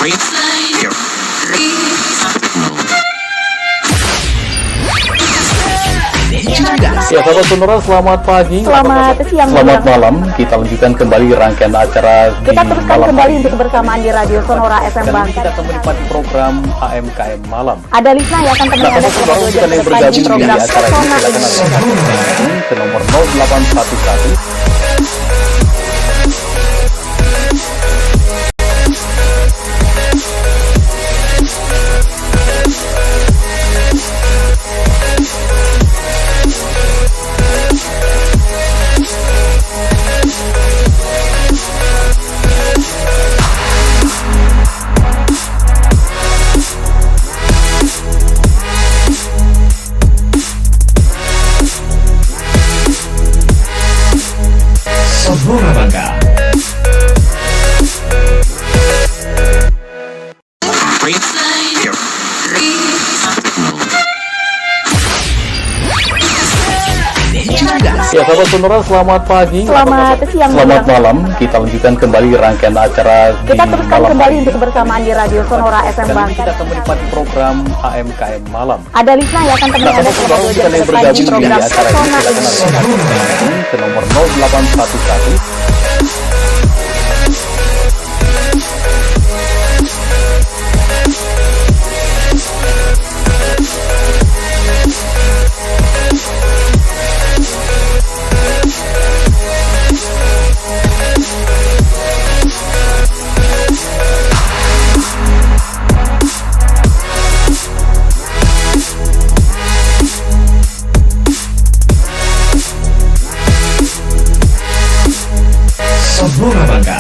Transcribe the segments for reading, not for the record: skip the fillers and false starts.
Ya, sahabat Sonora, selamat pagi, selamat siang, selamat malam. Kita lanjutkan kembali rangkaian acara kita teruskan kembali untuk kebersamaan di Radio Sonora FM dan Bangka. kita akan menikmati program HMKM Malam. Ada Lisna yang akan temani Anda selama 2 jam yang ke depan di bergabung di program acara ini, Pesona silakan Indonesia. Anda ke nomor 0811 Sonora Bangka. Ya, sahabat Sonora, selamat pagi, Selamat siang, selamat malam. Kita lanjutkan kembali rangkaian acara kita teruskan kembali untuk kebersamaan di Radio Sonora FM dan Bangka. kita akan menikmati program HMKM Malam. Ada Lisna yang akan temani Anda selama 2 jam yang ke depan di bergabung di program acara Pesona ini, Indonesia. silakan ke nomor 0811 Sonora Bangka.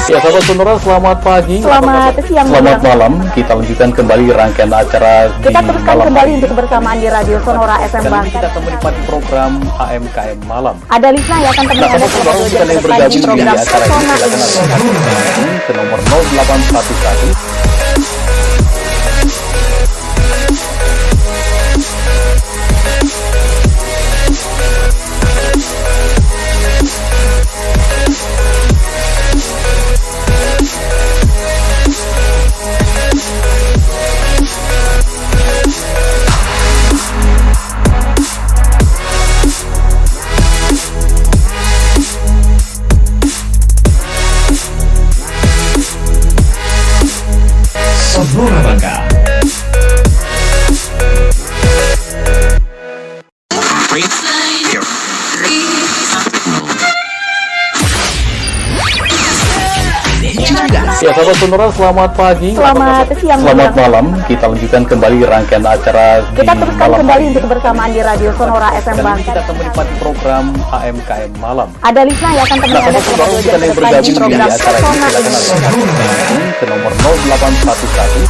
Ya, sahabat Sonora, selamat pagi, Selamat siang, selamat malam. Kita lanjutkan kembali rangkaian acara kita teruskan kembali untuk kebersamaan di Radio Sonora FM dan Bangka. kita akan menikmati program HMKM Malam. Ada Lisna yang akan temani Anda selama 2 jam yang ke depan bergabung di di program acara ini, Pesona silakan Indonesia. ke nomor 0811 Sonora Bangka. Ya, sahabat Sonora, selamat pagi, Selamat siang, selamat malam. Kita lanjutkan kembali rangkaian acara kita teruskan kembali untuk kebersamaan di Radio Sonora FM dan Bangka. kita akan menikmati program HMKM Malam. Ada Lisna yang akan temani Anda selama 2 jam ke yang depan di bergabung di program acara ini, Pesona silakan Indonesia. ke nomor 0811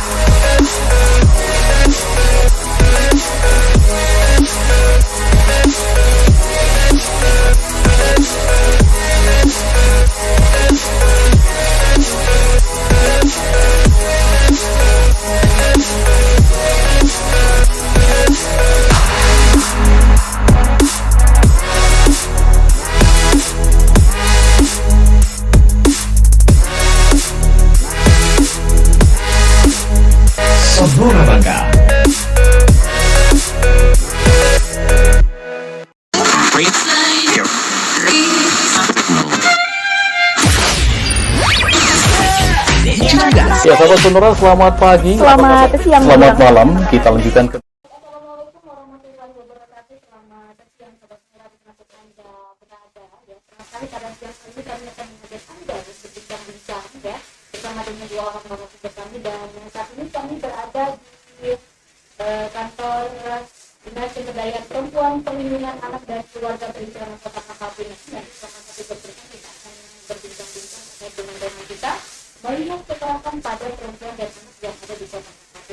Sonora Bangka. Ya, sahabat Sonora, selamat pagi, Selamat siang, selamat malam. Kita lanjutkan ke Assalamualaikum warahmatullahi wabarakatuh. Selamat siang sahabat Sonora dimanapun Anda berada. Ya, senang sekali pada siang ini kami akan mengajak Anda berbincang-bincang ya bersama dengan 2 orang narasumber kami, dan saat ini kami berada di kantor Dinas Pemberdayaan Perempuan, Perlindungan Anak dan Keluarga Berencana Kota KKP. Dan bersama kami bersama kita akan berbincang-bincang terkait dengan tema kita melihat kekerasan pada perempuan dan anak yang ada di Kota KKP.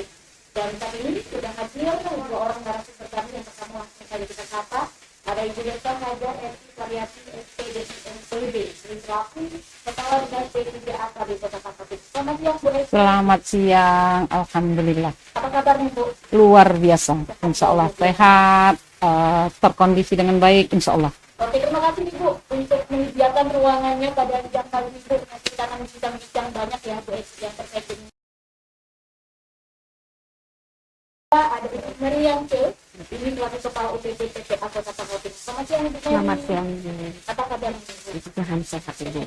Dan kali ini sudah hadir 2 orang narasumber kami. Yang pertama langsung saja kita sapa, ada Ibu Dr. Haja Eti Variati SPDI selaku Kepala Dinas P3AK di Kota KKP. Selamat siang Bu Eti. Selamat siang, alhamdulillah. Apa kabar nih Bu? Luar biasa, insya Allah sehat, terkondisi dengan baik, insya Allah. Oke, terima kasih nih Bu untuk menyediakan ruangannya pada jam kali ini Bu, dengan kita bincang-bincang banyak ya Bu yang terkait ini. Ada Ibu Meriam C, ini selaku Kepala UPT PPA Kota Pangkal Pinang. Selamat siang Ibu. Selamat siang. Apa kabar? Tuhan sehat Ibu.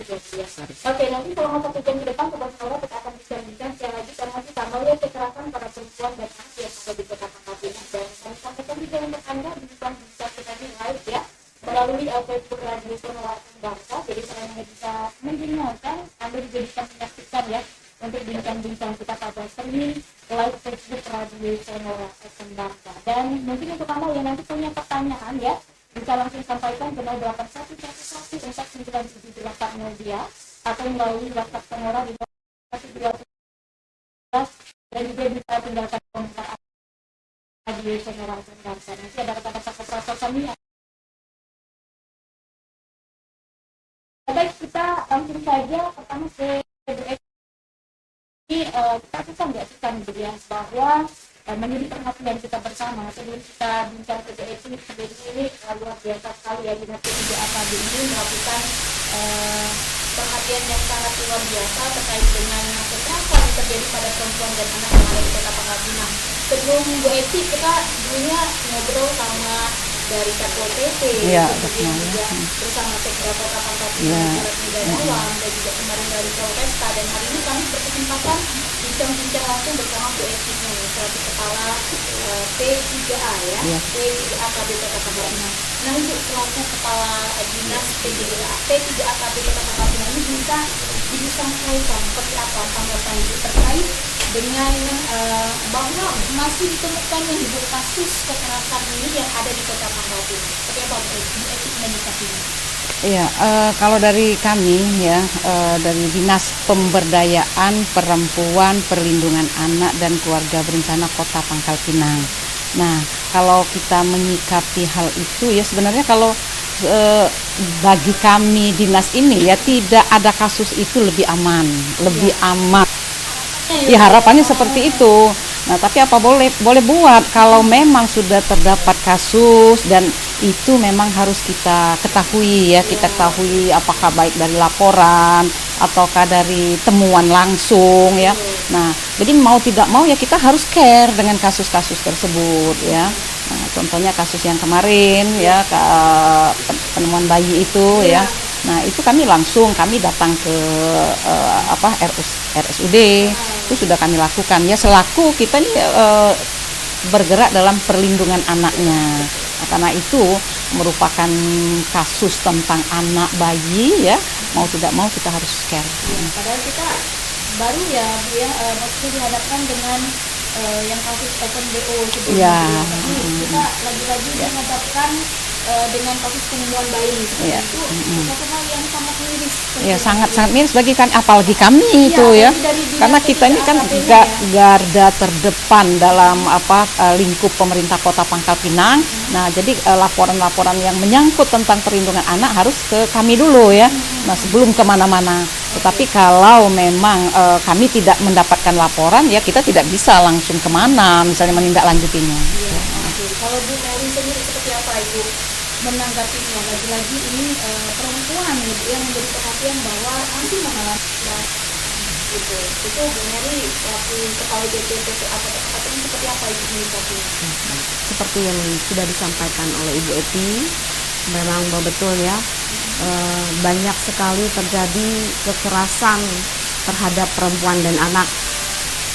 Oke, nanti selama 1 jam ke depan Sobat Sonora kita akan bincang-bincang sekali lagi karena kita melihat kekerasan pada perempuan dan anak yang ada di Kota Pangkal Pinang, dan kami sampaikan juga untuk Anda bincang-bincang kita ini live ya melalui Facebook Radio Sonora Bangsa. Jadi selain Anda bisa mendengarkan, Anda juga bisa menyaksikan ya untuk bincang-bincang kita pada Senin live Facebook Radio Sonora Bangsa. Dan mungkin untuk Anda yang nanti punya pertanyaan ya, bisa langsung sampaikan ke 0811 dia atau melalui WhatsApp Sonora di 12 dan juga bisa tinggalkan komentar Radio Sonora Bangsa. Nanti ada kata-kata operator kami. Baik, kita langsung saja pertama ke ini kita akan ya bahwa menjadi perhatian kita bersama sebelum kita bincang ke DSI ini luar biasa sekali ya Dinas P3 AKB ini melakukan perhatian yang sangat luar biasa terkait dengan kekerasan yang terjadi pada perempuan dan anak yang ada di Kota Pangkal Pinang. Sebelum Bu Eti kita dulunya ngobrol sama dari Satpol PP, kemudian juga bersama Sekda Kota Pangkal Pinang, Negarawan, dan juga kemarin dari Polresta, dan hari ini kami berkesempatan bincang-bincang langsung bersama Bu Eti selaku Kepala P3A ya, P3A KB Kota Pangkal Pinang. Nah Ibu selaku Kepala Dinas P3A KB Kota Pangkal Pinang ini bisa disampaikan seperti apa tanggapan Ibu terkait dengan bahwa masih ditemukannya Ibu kasus kekerasan ini yang ada di Kota Pangkal Pinang. Seperti apa Bu Eti menyikapinya? Iya, kalau dari kami ya, dari Dinas Pemberdayaan Perempuan, Perlindungan Anak dan Keluarga Berencana Kota Pangkal Pinang. Nah, kalau kita menyikapi hal itu ya sebenarnya kalau bagi kami dinas ini ya tidak ada kasus itu lebih aman, lebih aman. Ya harapannya seperti itu. Nah, tapi apa boleh buat kalau memang sudah terdapat kasus dan itu memang harus kita ketahui ya, kita ketahui apakah baik dari laporan ataukah dari temuan langsung ya. Nah, jadi mau tidak mau ya kita harus care dengan kasus-kasus tersebut ya. Nah, contohnya kasus yang kemarin ya penemuan bayi itu ya. Nah, itu kami datang ke RSUD itu sudah kami lakukan ya, selaku kita ini bergerak dalam perlindungan anaknya. Nah, karena itu merupakan kasus tentang anak bayi ya, mau tidak mau kita harus care. Padahal kita baru ya Bu ya, maksudnya dihadapkan dengan yang kasus open BO sebelumnya. Ya. Kita lagi-lagi dihadapkan dengan kasus penemuan bayi seperti itu, satu hal yang sangat miris. Ya sangat miris bagi kan, apalagi kami itu ya, karena kita ini kan garda terdepan dalam lingkup pemerintah Kota Pangkal Pinang. Nah jadi laporan-laporan yang menyangkut tentang perlindungan anak harus ke kami dulu ya. Nah sebelum kemana-mana. Tetapi kalau memang kami tidak mendapatkan laporan ya kita tidak bisa langsung kemana misalnya menindaklanjutinya. Iya. Kalau Bu Mary sendiri seperti apa Ibu menanggapinya? Lagi-lagi ini perempuan yang menjadi perhatian bahwa nanti mengalami gitu. Itu Bu Mary selaku Kepala BPPT atau ini seperti apa Ibu menyikapinya? Seperti yang sudah disampaikan oleh Ibu Eti, memang betul ya, banyak sekali terjadi kekerasan terhadap perempuan dan anak.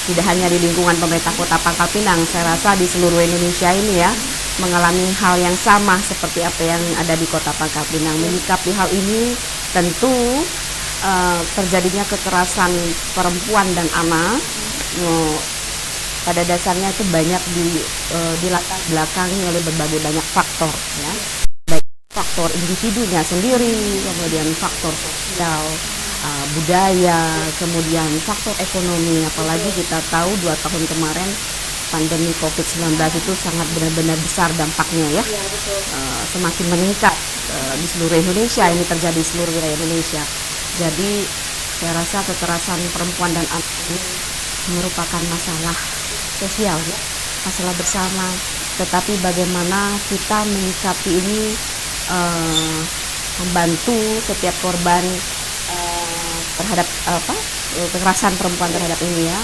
Tidak hanya di lingkungan pemerintah Kota Pangkal Pinang, saya rasa di seluruh Indonesia ini ya mengalami hal yang sama seperti apa yang ada di Kota Pangkal Pinang. Menyikapi hal ini tentu terjadinya kekerasan perempuan dan anak pada dasarnya itu banyak dilatar belakangi oleh berbagai banyak faktor ya, baik faktor individunya sendiri, kemudian faktor sosial, budaya, kemudian faktor ekonomi. Apalagi kita tahu 2 tahun kemarin pandemi COVID-19 itu sangat benar-benar besar dampaknya ya, semakin meningkat di seluruh Indonesia, ini terjadi di seluruh wilayah Indonesia. Jadi saya rasa kekerasan perempuan dan anak ini merupakan masalah sosial ya, masalah bersama, tetapi bagaimana kita menyikapi ini, membantu setiap korban terhadap kekerasan perempuan terhadap ini ya,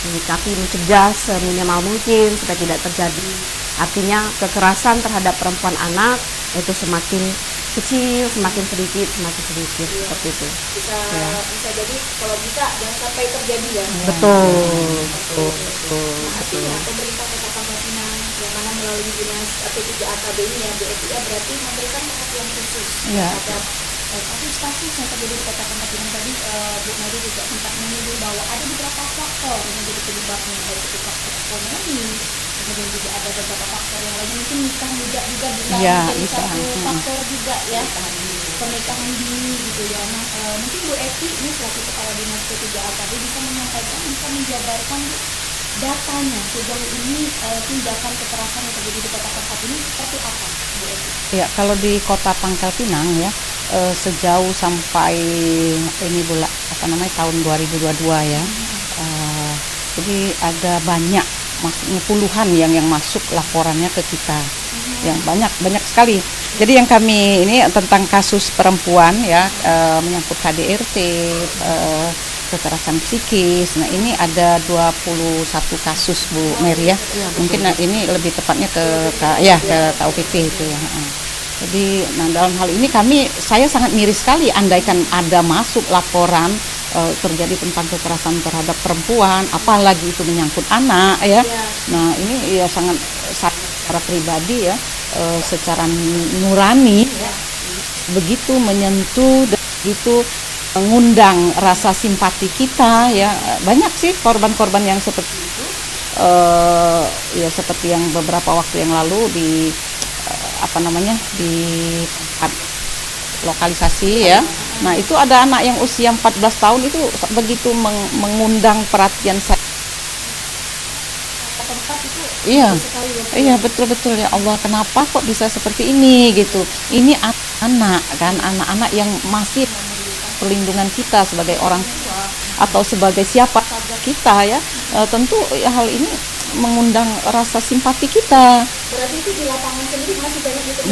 menyikapi, mencegah seminimal mungkin supaya tidak terjadi. Artinya kekerasan terhadap perempuan anak itu semakin kecil, semakin sedikit seperti itu. Bisa jadi kalau bisa jangan sampai terjadi ya. Betul. Artinya pemerintah Kota Pangkal Pinang yang mana melalui dinas P3AKB ini ya, BFIA berarti memberikan perhatian khusus terhadap kasus-kasus yang terjadi di Kota Pangkal Pinang. Tadi Bu Mary juga sempat menyinggung bahwa ada beberapa faktor yang menjadi penyebabnya, baik itu faktor ekonomi, kemudian juga ada beberapa faktor yang lain, mungkin nikah muda juga bisa menjadi satu faktor juga ya, pernikahan dini gitu ya. Nah mungkin Bu Eti ini selaku Kepala Dinas P3AKB bisa menyampaikan, bisa menjabarkan datanya sejauh ini tindakan kekerasan yang terjadi di Kota Pangkal Pinang seperti apa, Bu Eti? Ya, kalau di Kota Pangkal Pinang ya, sejauh sampai ini tahun 2022 ya, jadi ada banyak, maksudnya puluhan yang masuk laporannya ke kita, yang banyak sekali. Jadi yang kami ini tentang kasus perempuan ya, menyangkut KDRT, kekerasan psikis. Nah ini ada 21 kasus Bu Mary ya. Mungkin ini lebih tepatnya ke KUPP itu ya. Jadi dalam hal ini saya sangat miris sekali andaikan ada masuk laporan terjadi tentang kekerasan terhadap perempuan, apalagi itu menyangkut anak ya. Nah ini ya sangat secara pribadi ya, secara nurani ya, begitu menyentuh dan begitu mengundang rasa simpati kita ya. Banyak sih korban-korban yang seperti itu, ya seperti yang beberapa waktu yang lalu di di tempat lokalisasi ya. Nah itu ada anak yang usia 14 tahun itu begitu mengundang perhatian saya. Iya betul ya Allah, kenapa kok bisa seperti ini gitu. Ini anak-anak yang masih perlindungan kita sebagai orang tua atau sebagai siapa kita ya, tentu hal ini mengundang rasa simpati kita. Berarti itu di lapangan sendiri masih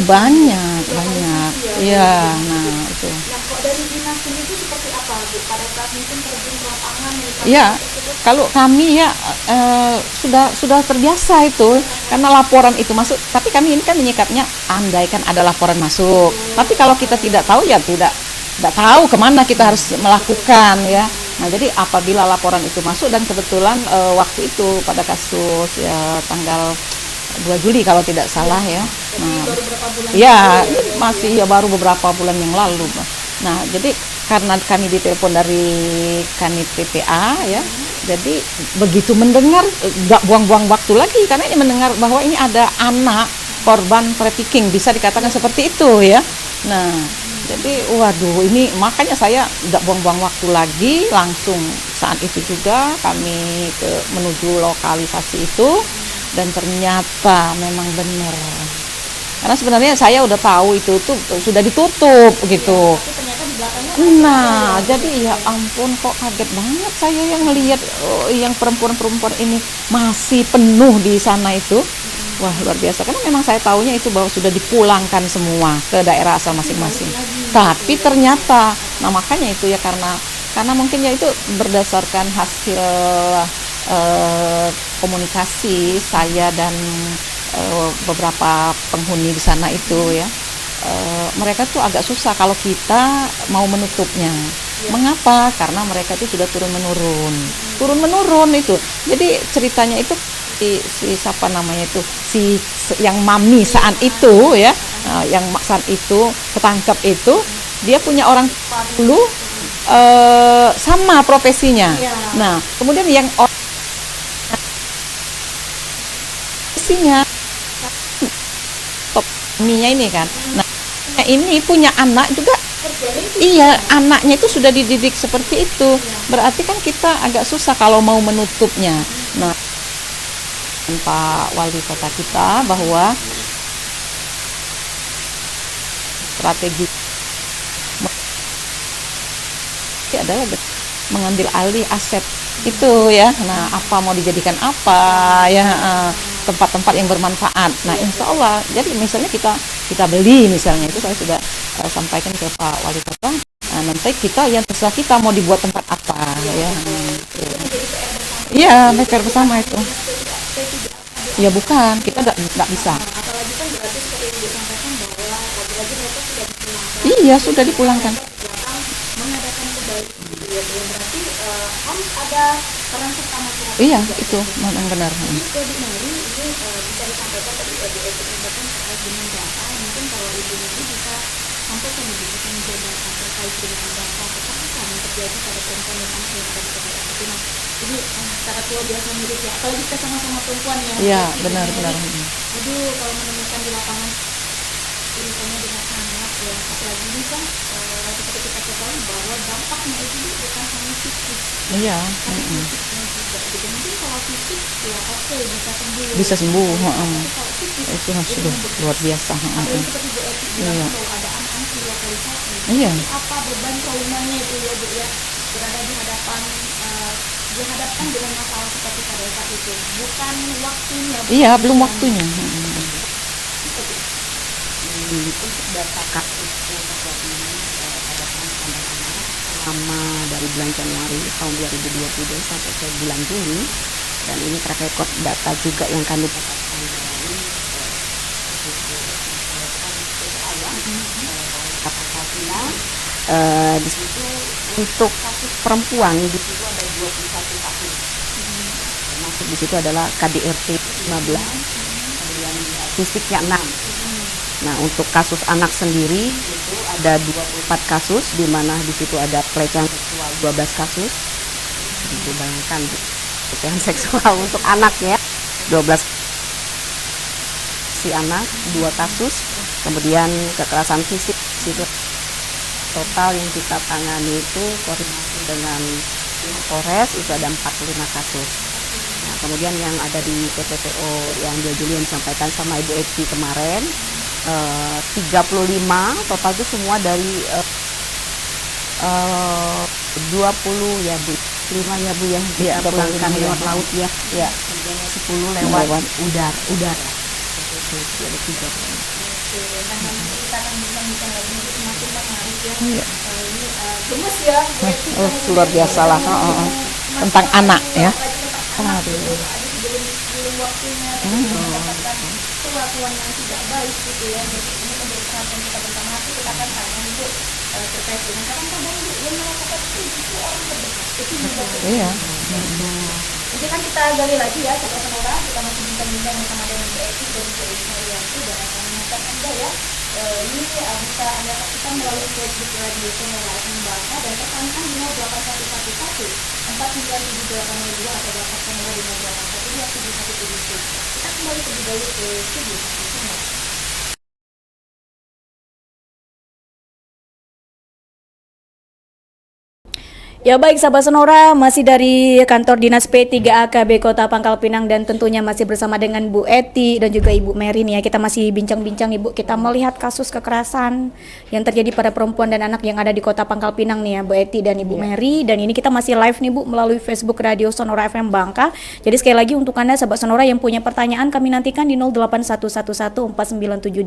banyak banyak ya. Nah itu. Nah kok dari dinas sendiri itu seperti apa Bu pada saat mungkin terjun ke lapangan? Ya kalau kami ya sudah terbiasa itu karena laporan itu masuk, tapi kami ini kan menyikapnya andaikan ada laporan masuk, tapi kalau kita tidak tahu ya tidak tahu kemana kita harus melakukan ya. Nah jadi apabila laporan itu masuk, dan kebetulan waktu itu pada kasus ya tanggal 2 Juli kalau tidak salah ya. Nah, masih baru beberapa bulan yang lalu. Nah jadi karena kami ditelepon dari Kanit PPA ya, jadi begitu mendengar nggak buang-buang waktu lagi, karena ini mendengar bahwa ini ada anak korban trafficking, bisa dikatakan seperti itu ya. Nah jadi waduh, ini makanya saya nggak buang-buang waktu lagi, langsung saat itu juga kami menuju lokalisasi itu, dan ternyata memang benar. Karena sebenarnya saya udah tahu itu tuh sudah ditutup gitu. Nah, jadi ya ampun kok kaget banget saya yang melihat yang perempuan-perempuan ini masih penuh di sana itu. Wah luar biasa, karena memang saya tahunya itu bahwa sudah dipulangkan semua ke daerah asal masing-masing. Tapi ternyata, nah makanya itu ya karena mungkin ya itu berdasarkan hasil komunikasi saya dan beberapa penghuni di sana itu ya. Mereka tuh agak susah kalau kita mau menutupnya. Mengapa? Karena mereka itu sudah turun menurun itu. Jadi ceritanya itu si siapa namanya itu, si yang mami saat itu ya, yang saat itu ketangkep itu, dia punya orang dulu sama profesinya. Nah kemudian yang profesinya maminya ini kan, nah ini punya anak juga. Iya, anaknya itu sudah dididik seperti itu. Berarti kan kita agak susah kalau mau menutupnya. Nah Pak Wali Kota kita bahwa strategi adalah mengambil alih aset itu ya. Nah, apa mau dijadikan apa ya, tempat-tempat yang bermanfaat. Nah, insya Allah. Jadi misalnya kita beli misalnya, itu saya sudah sampaikan ke Pak Wali Kota. Nah, nanti kita yang terserah kita mau dibuat tempat apa ya. Iya, PR bersama itu. Ya bukan, kita nggak bisa. Apalagi kan berarti seperti yang disampaikan bahwa lagi-lagi mereka sudah dipulangkan. Iya, sudah dipulangkan. Mengadakan kembali gitu ya, Bu. Berarti harus ada peran serta masyarakat. Iya, juga. itu memang benar. Jadi ke Bu Mary ini bisa disampaikan tadi Ibu Eti menyampaikan terkait dengan data. Mungkin kalau Ibu Mary bisa sampaikan ibu bisa menjaga terkait dengan data kekerasan yang terjadi pada perempuan dan anak yang ada di Kota Tangerang. Ini sangat luar biasa mirip ya. Apalagi kita sama-sama perempuan ya. Iya, Jadi, benar. Aduh, kalau menemukan di lapangan urusannya dengan anak ya, apalagi ini kan seperti kita ketahui bahwa dampaknya itu bukan hanya fisik, Iya. tapi psikisnya juga. Gitu. Mungkin kalau fisik ya oke bisa sembuh. Bisa sembuh. Tapi kalau psikis Itu sudah luar biasa. apalagi seperti Bu Eti bilang Iya. bahwa ada anak-anak di lokalisasi. Iya. Apa beban traumanya itu ya Bu ya, berada di hadapan dihadapkan dengan masalah seperti pada saat itu. Bukan waktunya. Iya, belum waktunya. Untuk data kasus seperti ini pada perempuan dan anak selama dari bulan Januari tahun 2022 sampai ke bulan Juni, dan ini track record data juga yang kami dapatkan dari Kapolda. Di situ untuk kasus perempuan di situ ada 21 kasus. Termasuk di situ adalah KDRT 15, kemudian fisiknya 6. Nah, untuk kasus anak sendiri itu ada 24 kasus, di mana di situ ada pelecehan seksual 12 kasus. Jadi bayangkan pelecehan seksual untuk anak ya, 12 si anak, 2 kasus. Kemudian kekerasan fisik itu total yang kita tangani itu koordinasi dengan Polres itu ada 45 kasus. Nah, kemudian yang ada di PPPO yang 2 Juli yang disampaikan sama Ibu Eti kemarin 35 total itu semua dari 20 ya Bu, 5 ya Bu ya, Iya, diterbangkan ya. lewat laut ya, Ya. 10 lewat udara. Itu ada 3. Nah, nanti kita akan bincang-bincang lagi semakin menarik ya. Iya. Ini gemes ya Bu Eti. Oh, luar biasa lah. Tentang anak ya. Aduh. Belum waktunya mendapatkan perlakuan yang tidak baik gitu ya. Jadi ini menjadi perhatian kita bersama. Nanti kita akan tanya Bu terkait dengan kadang-kadang Bu yang melakukan itu justru orang terdekat. Itu juga Iya. nanti kan kita gali lagi ya Sobat Sonora, kita masih bincang-bincang bersama dengan Bu Eti dan Bu Marianti, dan akan mengingatkan Anda ya, ini bisa Anda saksikan melalui Facebook Radio Sonora FM Bangka, dan pertanyaan di 08111 49782 atau WhatsApp Sonora di 0812 Kita kembali terlebih dahulu ke studio Sonora. Ya baik sahabat Sonora, masih dari kantor Dinas P3AKB Kota Pangkal Pinang, dan tentunya masih bersama dengan Bu Eti dan juga Ibu Mary nih ya. Kita masih bincang-bincang nih Bu, kita melihat kasus kekerasan yang terjadi pada perempuan dan anak yang ada di Kota Pangkal Pinang nih ya, Bu Eti dan Ibu Mary. Dan ini kita masih live nih Bu melalui Facebook Radio Sonora FM Bangka. Jadi sekali lagi untuk Anda sahabat Sonora yang punya pertanyaan, kami nantikan di 08111497802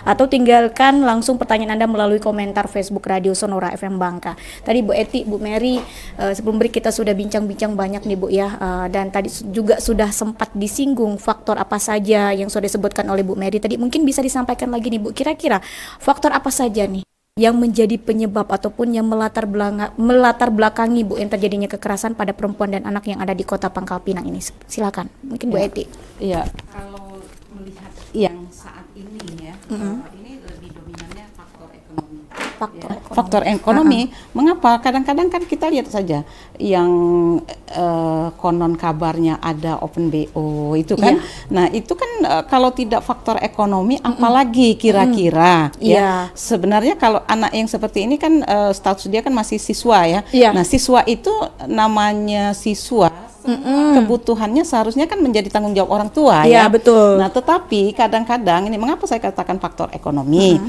atau tinggalkan langsung pertanyaan Anda melalui komentar Facebook Radio Sonora FM Bangka. Tadi Bu Eti, Bu Mary, sebelum break kita sudah bincang-bincang banyak nih Bu ya, dan tadi juga sudah sempat disinggung faktor apa saja yang sudah disebutkan oleh Bu Mary tadi. Mungkin bisa disampaikan lagi nih Bu, kira-kira faktor apa saja nih yang menjadi penyebab ataupun yang melatar belakangi Bu yang terjadinya kekerasan pada perempuan dan anak yang ada di Kota Pangkal Pinang ini. Silakan, mungkin Bu Eti. Iya. Kalau melihat yang saat ini ya, ini lebih dominannya faktor ekonomi. Faktor ekonomi. Mengapa? Kadang-kadang kan kita lihat saja yang konon kabarnya ada open BO itu kan. Nah, itu kan kalau tidak faktor ekonomi apalagi kira-kira ya. Sebenarnya kalau anak yang seperti ini kan status dia kan masih siswa ya. Nah, siswa itu namanya siswa kebutuhannya seharusnya kan menjadi tanggung jawab orang tua Iya, ya. betul. Nah, tetapi kadang-kadang ini mengapa saya katakan faktor ekonomi?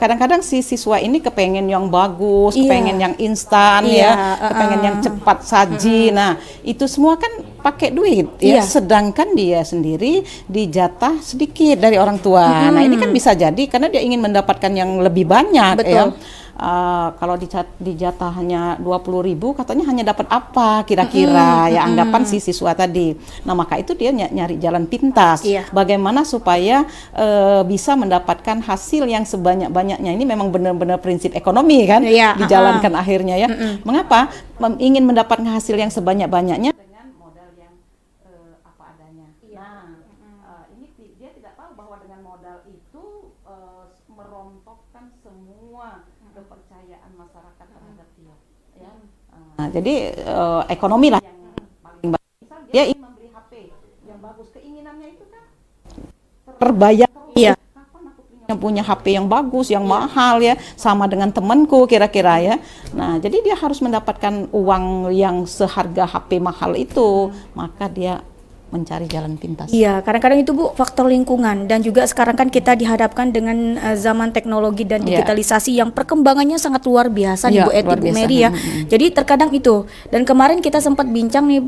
Kadang-kadang si siswa ini kepengen yang bagus, Iya. kepengen yang instan Iya, ya, kepengen yang cepat saji. Nah, itu semua kan pakai duit ya. Iya. Sedangkan dia sendiri dijatah sedikit dari orang tua. Nah, ini kan bisa jadi karena dia ingin mendapatkan yang lebih banyak Betul. ya. Kalau dijatah hanya 20.000 katanya hanya dapat apa kira-kira ya anggapan si siswa tadi. Nah, maka itu dia nyari jalan pintas. Iya. Bagaimana supaya bisa mendapatkan hasil yang sebanyak-banyaknya. Ini memang benar-benar prinsip ekonomi kan Iya, dijalankan akhirnya ya. Mengapa ingin mendapatkan hasil yang sebanyak-banyaknya dengan modal yang apa adanya. Nah, ini dia tidak tahu bahwa dengan modal itu merontokkan semua kepercayaan masyarakat terhadap dia ya. Nah, jadi ekonomi lah yang paling bagus. Misal dia ingin membeli HP yang bagus, keinginannya itu kan terbayar. Iya. Kapan aku punya HP yang bagus, yang mahal ya, sama dengan temanku kira-kira ya. Nah, jadi dia harus mendapatkan uang yang seharga HP mahal itu, maka dia mencari jalan pintas. Iya, kadang-kadang itu Bu faktor lingkungan, dan juga sekarang kan kita dihadapkan dengan zaman teknologi dan Iya. digitalisasi yang perkembangannya sangat luar biasa nih Iya, Bu Eti, luar Bu biasa. Mary ya. Jadi terkadang itu, dan kemarin kita sempat bincang nih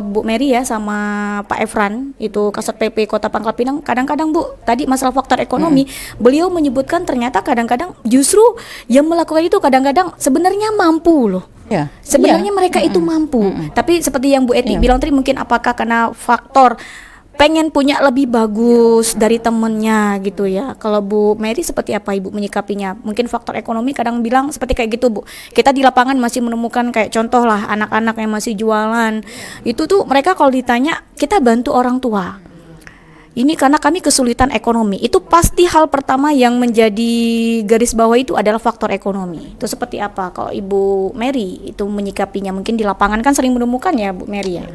Bu Mary ya sama Pak Efran, itu Kasat PP Kota Pangkal Pinang. Kadang-kadang Bu, tadi masalah faktor ekonomi, beliau menyebutkan ternyata kadang-kadang justru yang melakukan itu kadang-kadang sebenarnya mampu loh. Ya. Sebenarnya mereka itu mampu, tapi seperti yang Bu Eti bilang tadi, mungkin apakah karena faktor pengen punya lebih bagus dari temennya gitu ya. Kalau Bu Mary seperti apa Ibu menyikapinya? Mungkin faktor ekonomi kadang bilang seperti kayak gitu Bu. Kita di lapangan masih menemukan kayak contoh lah anak-anak yang masih jualan. Itu tuh mereka kalau ditanya kita bantu orang tua. Ini karena kami kesulitan ekonomi. Itu pasti hal pertama yang menjadi garis bawah itu adalah faktor ekonomi. Itu seperti apa kalau Ibu Mary itu menyikapinya? Mungkin di lapangan kan sering menemukan ya Bu Mary ya.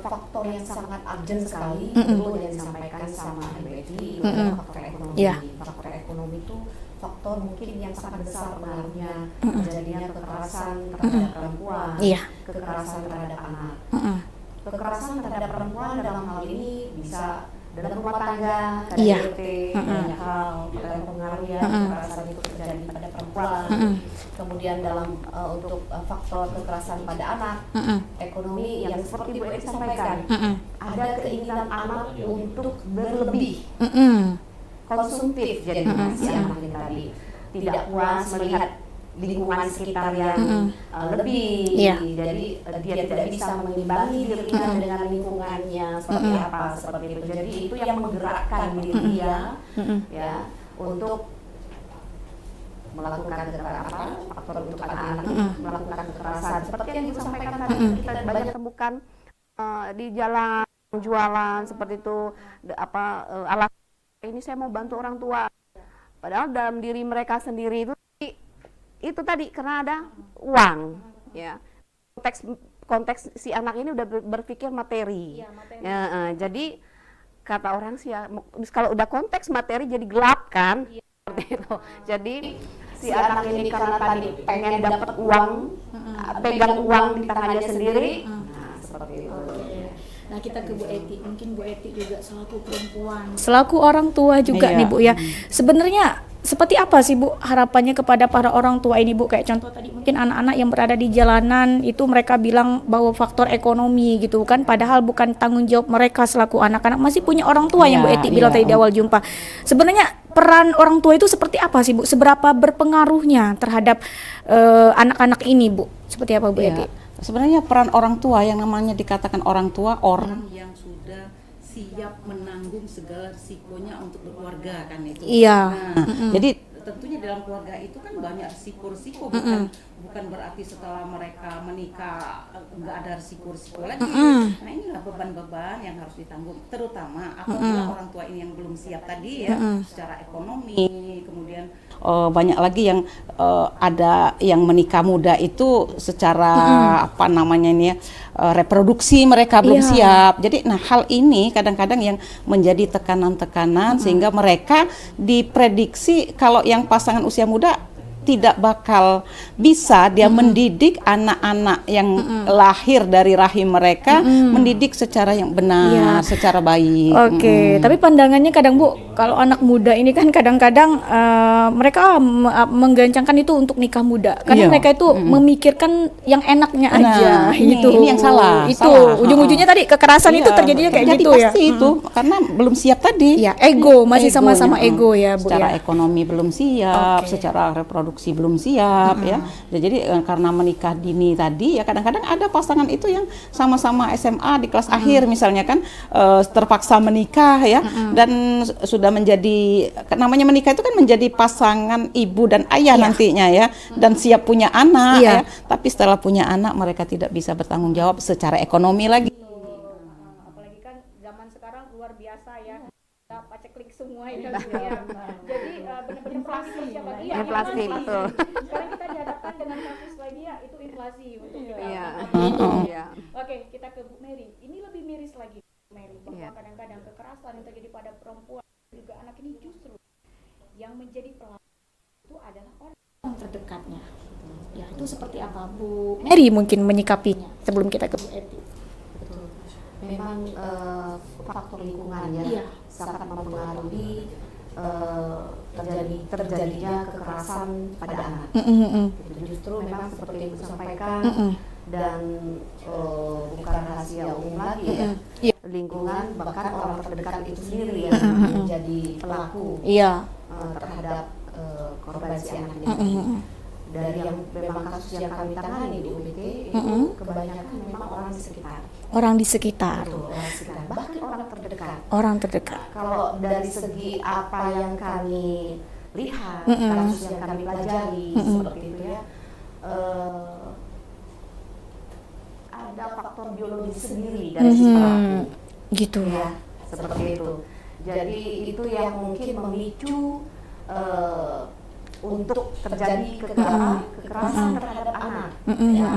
Faktor yang sangat urgent sekali itu yang disampaikan sama Ibu Eti, itu adalah faktor ekonomi. Iya. Faktor ekonomi itu faktor mungkin yang sangat besar pengaruhnya terjadinya kekerasan terhadap perempuan, Iya. kekerasan terhadap anak. Kekerasan terhadap perempuan dalam hal ini bisa dalam rumah tangga, Iya. KDRT, banyak hal yang pengaruh ya kekerasan itu terjadi pada perempuan. Kemudian dalam untuk faktor kekerasan pada anak, ekonomi yang seperti Bu Eti sampaikan, ada keinginan anak untuk berlebih, konsumtif jadi si anak ini tadi tidak puas melihat lingkungan sekitar yang lebih, Iya. jadi dia tidak bisa mengimbangi dirinya dengan lingkungannya seperti apa, seperti itu. Jadi itu yang menggerakkan diri dia ya untuk melakukan kekerasan, faktor untuk anak-anak melakukan kekerasan seperti yang disampaikan tadi. Kita banyak temukan di jalan jualan seperti itu, alat ini saya mau bantu orang tua, padahal dalam diri mereka sendiri itu tadi karena ada uang ya, konteks si anak ini udah berpikir materi, ya, jadi kata orang sih ya, kalau udah konteks materi jadi gelap kan, seperti itu. Jadi si anak ini karena tadi pengen dapat uang, pegang uang di tangannya sendiri, nah seperti itu. Nah, kita ke Bu Eti, mungkin Bu Eti juga selaku perempuan, selaku orang tua juga nih Bu ya. Sebenarnya seperti apa sih Bu harapannya kepada para orang tua ini Bu? Kayak contoh tadi mungkin anak-anak yang berada di jalanan itu mereka bilang bahwa faktor ekonomi gitu kan, padahal bukan tanggung jawab mereka selaku anak-anak, masih punya orang tua yang Bu Eti bilang tadi di awal jumpa. Sebenarnya peran orang tua itu seperti apa sih Bu? Seberapa berpengaruhnya terhadap anak-anak ini Bu? Seperti apa Bu Eti? Sebenarnya peran orang tua yang namanya dikatakan orang tua, orang yang sudah siap menanggung segala risikonya untuk berkeluarga kan itu. Iya. Nah, jadi tentunya dalam keluarga itu kan banyak risiko-risiko, bukan berarti setelah mereka menikah nggak ada risiko-risiko lagi. Nah, inilah beban-beban yang harus ditanggung, terutama apabila orang tua ini yang belum siap tadi ya, secara ekonomi, kemudian banyak lagi yang ada yang menikah muda itu secara apa namanya ini ya, reproduksi mereka belum siap. Jadi nah hal ini kadang-kadang yang menjadi tekanan-tekanan sehingga mereka diprediksi kalau yang pasangan usia muda tidak bakal bisa dia mendidik anak-anak yang lahir dari rahim mereka, mendidik secara yang benar, secara baik. Oke, tapi pandangannya kadang Bu, kalau anak muda ini kan kadang-kadang mereka menggancangkan itu untuk nikah muda, karena mereka itu memikirkan yang enaknya aja, gitu. Ini yang salah. Itu ujung-ujungnya tadi kekerasan itu terjadinya kayak gitu ya. Pasti itu karena belum siap tadi. Ya, ego masih sama-sama ego ya Bu. Secara Ya. ekonomi belum siap, secara reproduksi belum siap ya. Jadi karena menikah dini tadi ya kadang-kadang ada pasangan itu yang sama-sama SMA di kelas akhir misalnya kan terpaksa menikah ya dan sudah menjadi namanya menikah itu kan menjadi pasangan ibu dan ayah nantinya ya dan siap punya anak ya. Tapi setelah punya anak mereka tidak bisa bertanggung jawab secara ekonomi lagi. Apalagi kan zaman sekarang luar biasa ya. Paceklik semua ya. Jadi benar-benar inflasi ya. Inflasi, betul. Sekarang kita dihadapkan dengan kasus lagi ya, itu inflasi untuk kita. Iya. Oke, kita ke Bu Mary. Ini lebih miris lagi, Bu Mary, bahwa kadang-kadang kekerasan yang terjadi pada perempuan juga anak ini justru yang menjadi pelaku itu adalah orang terdekatnya. Ya, itu seperti apa Bu Mary mungkin menyikapinya sebelum kita ke Bu Eti? Memang faktor lingkungannya sangat mempengaruhi terjadinya kekerasan pada anak. Justru memang seperti yang disampaikan dan bukan rahasia umum lagi ya. Lingkungan bahkan orang terdekat itu sendiri yang menjadi pelaku terhadap korban si anak ini. Dari yang memang kasus yang kami tangani di UBT itu kebanyakan memang orang di sekitar. Orang di sekitar. Betul, orang sekitar. Bahkan orang terdekat. Orang terdekat. Kalau dari segi apa yang kami lihat, kasus yang kami pelajari seperti itu ya, ada faktor biologis sendiri dari si pelaku. Gitu Ya, seperti itu. Jadi itu yang mungkin memicu untuk terjadi kekerasan terhadap anak. Ya,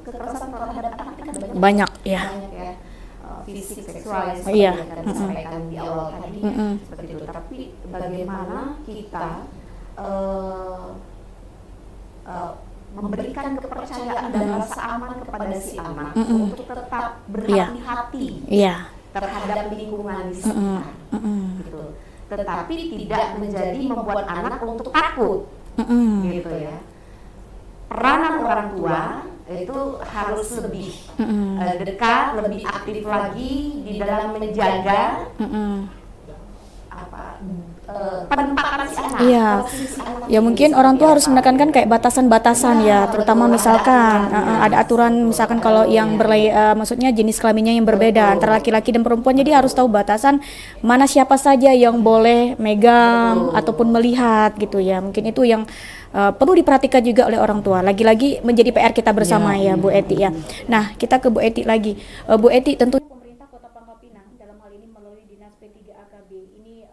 kekerasan terhadap anak kan Banyak ya. banyak ya, fisik, seksual seperti Iya. yang kami sampaikan di awal tadi seperti itu. Tapi bagaimana kita memberikan kepercayaan dan rasa aman kepada si anak untuk tetap berhati-hati terhadap lingkungan di sekitar, gitu. Tetapi tidak menjadi membuat anak untuk takut, gitu ya. Peranan orang tua itu harus lebih dekat, lebih aktif lagi di dalam menjaga penempatan si anak. Iya. Ya mungkin orang tua harus menekankan kayak batasan-batasan ya, terutama misalkan ada aturan misalkan kalau yang maksudnya jenis kelaminnya yang berbeda antara laki-laki dan perempuan, jadi harus tahu batasan mana siapa saja yang boleh megang ataupun melihat gitu ya. Mungkin itu yang perlu diperhatikan juga oleh orang tua. Lagi-lagi menjadi PR kita bersama ya Bu Eti ya. Nah, kita ke Bu Eti lagi. Bu Eti, tentu pemerintah Kota Pangkal Pinang dalam hal ini melalui Dinas P3AKB ini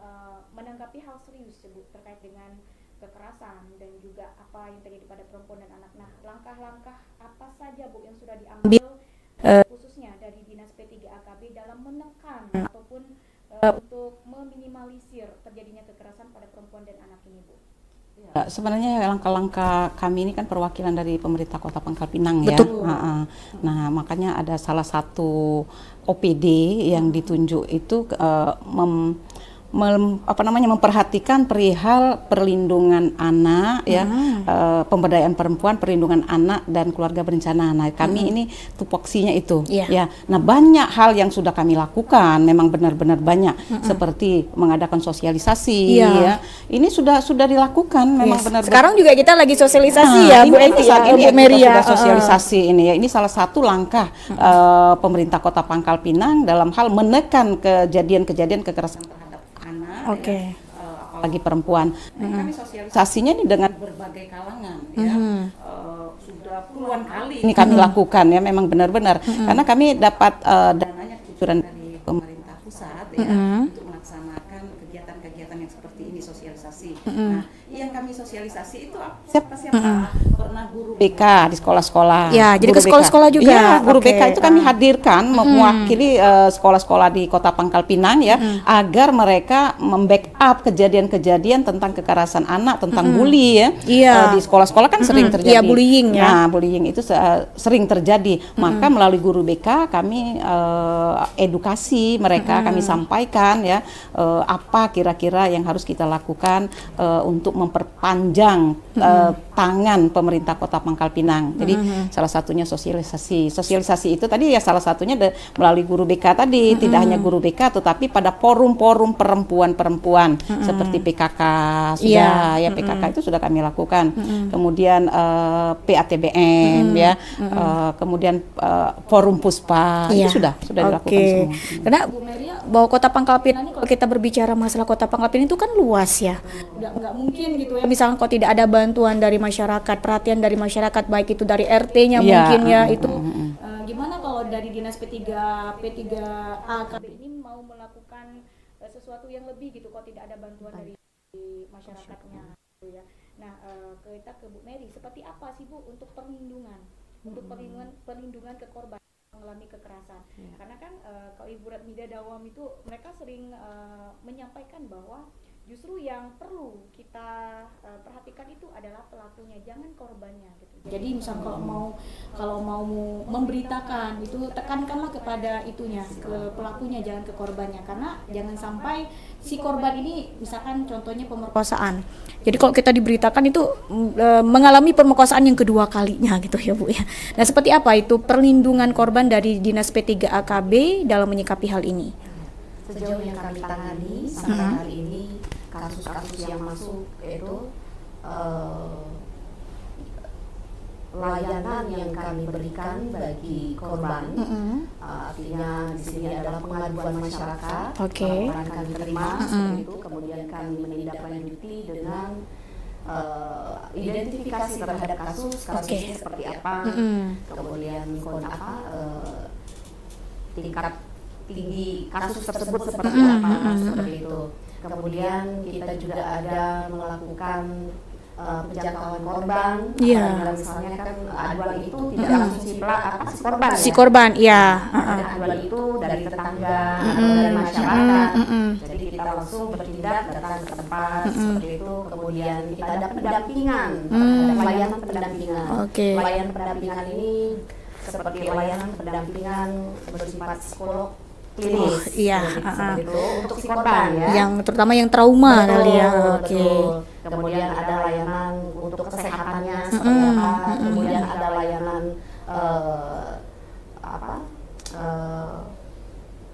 menanggapi hal serius terkait dengan kekerasan dan juga apa yang terjadi pada perempuan dan anak. Nah, langkah-langkah apa saja Bu yang sudah diambil khususnya dari Dinas P3AKB dalam menekan ataupun untuk meminimalisir terjadinya kekerasan pada perempuan dan anak ini, Bu? Ya, sebenarnya langkah-langkah kami ini kan perwakilan dari pemerintah Kota Pangkal Pinang ya. Nah, makanya ada salah satu OPD yang ditunjuk itu memperhatikan perihal perlindungan anak ya, pemberdayaan perempuan, perlindungan anak dan keluarga berencana. Nah, kami ini tupoksinya itu ya. Nah, banyak hal yang sudah kami lakukan, memang benar-benar banyak, seperti mengadakan sosialisasi ya. Ini sudah dilakukan memang benar-benar. Sekarang juga kita lagi sosialisasi ya Bu Eti ya, Bu Mary ya. Sosialisasi ini ya. Ini salah satu langkah pemerintah Kota Pangkal Pinang dalam hal menekan kejadian-kejadian kekerasan terhadap anak, apalagi perempuan. Kami sosialisasinya ini dengan berbagai kalangan, ya. Sudah puluhan kali ini kami lakukan ya, memang benar-benar karena kami dapat dananya kucuran dari pemerintah pusat ya untuk melaksanakan kegiatan-kegiatan yang seperti ini, sosialisasi. Nah, yang kami sosialisasi itu siapa pernah guru BK di sekolah-sekolah. Ya, jadi Guru ke sekolah-sekolah BK. juga. Iya, guru Oke. BK itu kami hadirkan mewakili sekolah-sekolah di Kota Pangkal Pinang ya, agar mereka membackup kejadian-kejadian tentang kekerasan anak, tentang bully ya. Iya. Di sekolah-sekolah kan sering terjadi. Iya, bullying ya. Nah, bullying itu sering terjadi. Maka melalui guru BK kami edukasi mereka, kami sampaikan ya apa kira-kira yang harus kita lakukan untuk memperpanjang tangan pemerintah Kota Pangkal Pinang. Jadi salah satunya sosialisasi. Sosialisasi itu tadi ya salah satunya melalui guru BK tadi, tidak hanya guru BK tetapi pada forum-forum perempuan-perempuan seperti PKK sudah ya PKK itu sudah kami lakukan. Kemudian PATBM ya. Kemudian forum Puspa Iya. itu sudah dilakukan semua. Karena Bu Mary bahwa Kota Pangkal Pinang ini kalau kita berbicara masalah Kota Pangkal Pinang itu kan luas ya. Nggak mungkin gitu ya. Misalnya kalau tidak ada bantuan dari masyarakat, perhatian dari masyarakat baik itu dari RT-nya Iya, mungkin ya itu. Gimana kalau dari Dinas P3A ini mau melakukan sesuatu yang lebih gitu kalau tidak ada bantuan dari masyarakatnya gitu ya. Nah, kita ke Bu Mary, seperti apa sih Bu untuk perlindungan? Untuk perlindungan ke korban mengalami kekerasan. Karena kan kalau Ibu Ratmida Dawam itu mereka sering menyampaikan bahwa justru yang perlu kita perhatikan itu adalah pelakunya, jangan korbannya gitu. Jadi misal kalau mau memberitakan itu tekankanlah kepada itunya, ke pelakunya, jangan ke korbannya, karena jangan sampai si korban ini misalkan contohnya pemerkosaan. Jadi kalau kita diberitakan itu mengalami pemerkosaan yang kedua kalinya gitu ya Bu ya. Nah, seperti apa itu perlindungan korban dari Dinas P3AKB dalam menyikapi hal ini? Sejauh yang kami tangani sampai hari ini kasus-kasus yang masuk itu layanan yang kami berikan bagi korban, artinya di sini adalah pengaduan masyarakat, Oke. laporan kami terima seperti itu, kemudian kami menindaklanjuti dengan identifikasi terhadap kasusnya seperti apa, kemudian tingkat tinggi kasus tersebut seperti apa, seperti itu. Kemudian kita juga ada melakukan penjangkauan korban. Iya. Misalnya kan aduan itu tidak langsung si korban. Si korban, iya. Aduan itu dari tetangga atau dari masyarakat. Jadi kita langsung bertindak, datang ke tempat seperti itu. Kemudian kita ada pendampingan, layanan pendampingan. Oke. Layanan pendampingan ini seperti layanan pendampingan bersifat psikolog klinis, iya, seperti itu untuk si korban ya. Yang terutama yang trauma kali ya. Oke. Betul. Kemudian ada layanan untuk kesehatannya seperti apa. Kemudian ada layanan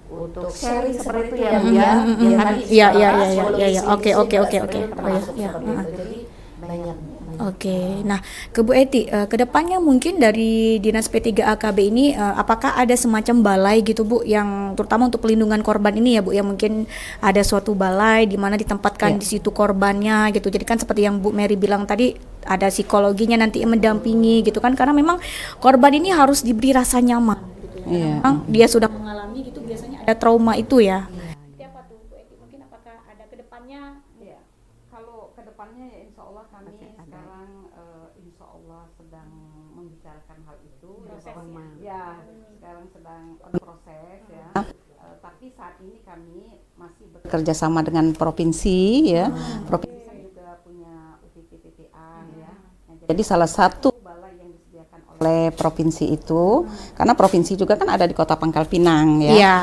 untuk sharing seperti itu ya Bu ya. Yang tadi Iya. psikologi Oke. seperti itu, termasuk Iya. seperti itu. Jadi banyak. Oke, nah ke Bu Eti, kedepannya mungkin dari Dinas P3AKB ini apakah ada semacam balai gitu Bu, yang terutama untuk pelindungan korban ini ya Bu, yang mungkin ada suatu balai di mana ditempatkan di situ korbannya gitu. Jadi kan seperti yang Bu Mary bilang tadi, ada psikologinya nanti yang mendampingi gitu kan, karena memang korban ini harus diberi rasa nyaman. Gitu ya. Memang dia sudah mengalami gitu, biasanya ada trauma itu ya. Seperti apa tuh Bu Eti? Mungkin apakah ada kedepannya? Ya, kalau kedepannya ya Insya Allah kami sekarang Insya Allah sedang membicarakan hal itu. Ya, sekarang sedang on proses ya. Tapi saat ini kami masih bekerja sama dengan provinsi ya. Provinsi kan juga punya UPPPA ya. Jadi salah satu balai yang disediakan oleh provinsi itu, karena provinsi juga kan ada di Kota Pangkal Pinang ya. Iya.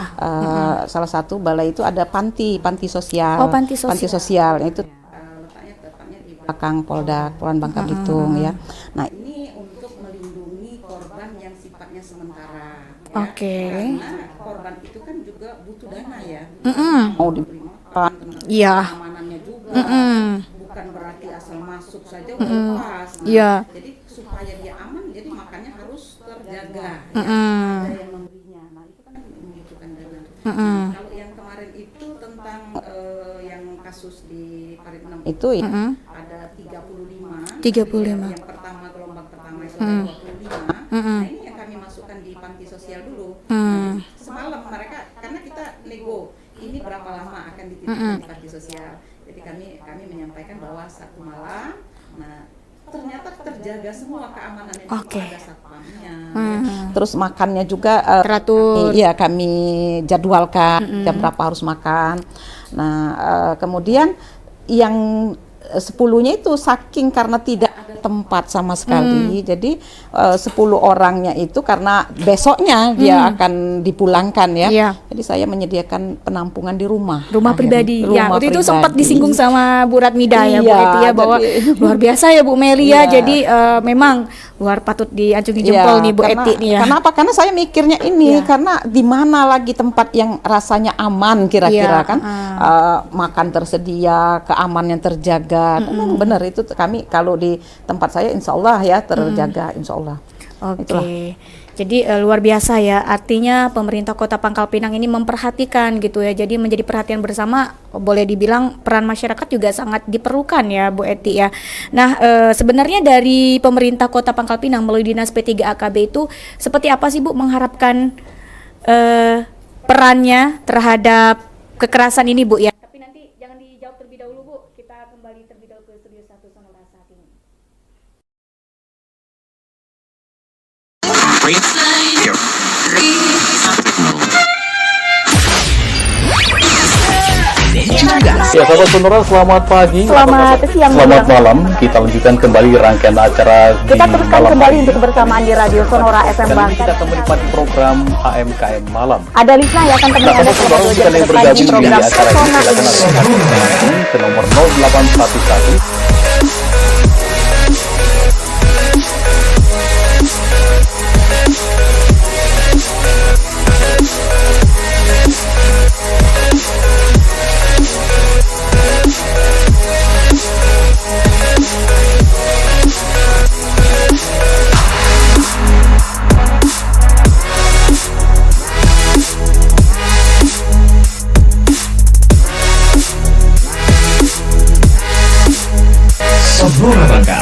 Salah satu balai itu ada panti sosial. Oh, panti sosial. Itu letaknya di belakang Polda Kepulauan Bangka Belitung ya. Nah, ini untuk melindungi korban yang sifatnya sementara. Ya. Oke. Karena korban itu kan juga butuh dana ya. Mau diberi makan, Iya. keamanannya juga. Bukan berarti asal masuk saja udah lepas. Nah, Iya. jadi supaya dia aman, jadi makannya harus terjaga. Ya. Ada yang memberinya. Nah, itu kan membutuhkan dana. Nah, kalau yang kemarin itu tentang yang kasus di Parit 6 itu ya ada 35. Yang pertama, gelombang pertama itu ada 25. Nah, ini yang kami masukkan di panti sosial dulu. Semalam mereka, karena kita nego ini berapa lama akan dititipkan di panti sosial. Jadi kami menyampaikan bahwa satu malam, nah ternyata terjaga semua keamanannya. Oke. Ada satpamnya. Terus makannya juga Teratur. kami jadwalkan jam berapa harus makan. Nah kemudian yang 10-nya itu saking karena tidak ada tempat sama sekali, jadi 10 orangnya itu karena besoknya dia akan dipulangkan ya. Iya. Jadi saya menyediakan penampungan di rumah. Rumah pribadi. Ya, Rumah waktu itu pribadi. sempat disinggung sama Bu Ratmida ya Bu Iya, Eti ya, bahwa jadi- luar biasa ya Bu Mary ya. Iya. Jadi memang luar patut diacungi jempol nih Bu Eti nih ya. Kenapa? Karena saya mikirnya ini, Iya. karena di mana lagi tempat yang rasanya aman kira-kira Iya, kan, makan tersedia, keamanan yang terjaga. Memang benar itu kami kalau di tempat saya insya Allah ya terjaga, insya Allah. Oke. Itulah. Jadi luar biasa ya. Artinya pemerintah Kota Pangkal Pinang ini memperhatikan gitu ya. Jadi menjadi perhatian bersama. Boleh dibilang peran masyarakat juga sangat diperlukan ya Bu Eti ya. Nah sebenarnya dari pemerintah Kota Pangkal Pinang melalui Dinas P3AKB itu seperti apa sih Bu mengharapkan perannya terhadap kekerasan ini Bu ya? Tapi nanti jangan dijawab terlebih dahulu Bu. Kita kembali terlebih dahulu ke Studio 1 Sonora saat ini. Ya, sahabat Sonora, selamat pagi. Selamat siang. Selamat malam, kita lanjutkan kembali rangkaian acara di Kita teruskan malam kembali hari. untuk kebersamaan di Radio Sonora FM Dan Bangka. kita akan menikmati program AMKM Malam. Ada Lisna yang akan temani Anda selama 2 jam Kita ke yang depan bergabung di di program acara ini Pesona silakan Indonesia. langsung ke nomor 0811 Sonora Bangka.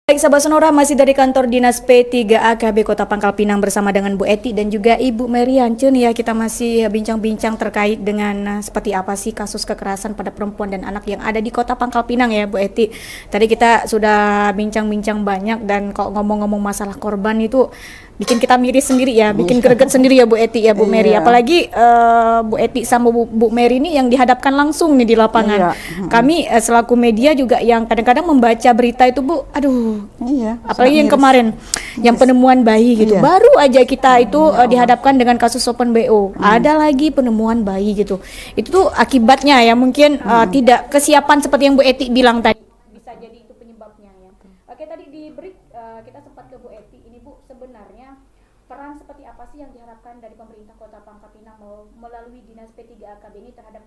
Baik sahabat Sonora, masih dari kantor Dinas P3AKB Kota Pangkal Pinang bersama dengan Bu Eti dan juga Ibu Mary Hancun ya. Kita masih bincang-bincang terkait dengan seperti apa sih kasus kekerasan pada perempuan dan anak yang ada di Kota Pangkal Pinang ya Bu Eti. Tadi kita sudah bincang-bincang banyak dan kalau ngomong-ngomong masalah korban itu bikin kita miris sendiri ya, bikin greget sendiri ya Bu Eti ya Bu Mary. Iya. Apalagi Bu Eti sama Bu Mary ini yang dihadapkan langsung nih di lapangan. Iya. Kami selaku media juga yang kadang-kadang membaca berita itu Bu, aduh. Iya. Apalagi yang miris. kemarin, yang penemuan bayi gitu. Iya. Baru aja kita itu dihadapkan dengan kasus open BO. Ada lagi penemuan bayi gitu. Itu tuh akibatnya ya mungkin tidak kesiapan seperti yang Bu Eti bilang tadi. Bisa jadi itu penyebabnya ya. Oke, tadi di break kita sempat ke Bu Eti. Ini Bu, sebenarnya peran seperti apa sih yang diharapkan dari pemerintah Kota Pangkal Pinang melalui Dinas P3AKB ini terhadap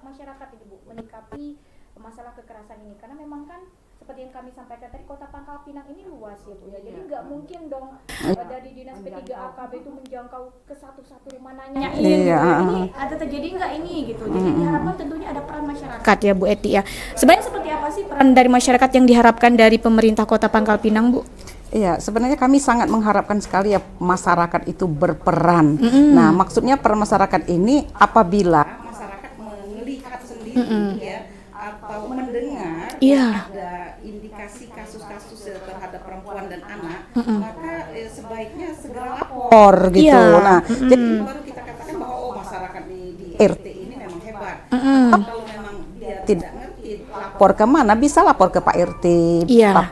masyarakat ini Bu, menyikapi masalah kekerasan ini? Karena memang kan seperti yang kami sampaikan tadi, Kota Pangkal Pinang ini luas ya Bu ya. Jadi nggak mungkin dong dari Dinas P3AKB itu menjangkau ke satu-satu rumah nanyain gitu. Iya. Ini ada terjadi nggak ini gitu. Jadi diharapkan tentunya ada peran masyarakat ya Bu Eti ya. Sebenarnya seperti apa sih peran dari masyarakat yang diharapkan dari pemerintah Kota Pangkal Pinang Bu? Iya, sebenarnya kami sangat mengharapkan sekali ya masyarakat itu berperan. Nah, maksudnya peran masyarakat ini apabila masyarakat melihat sendiri ya atau mendengar Iya. ada indikasi kasus-kasus terhadap perempuan dan anak, maka sebaiknya segera lapor gitu. Iya. Nah, jadi baru kita katakan bahwa masyarakat di RT ini memang hebat. Kalau memang dia tidak ngerti lapor ke mana, bisa lapor ke Pak RT. Iya. Pak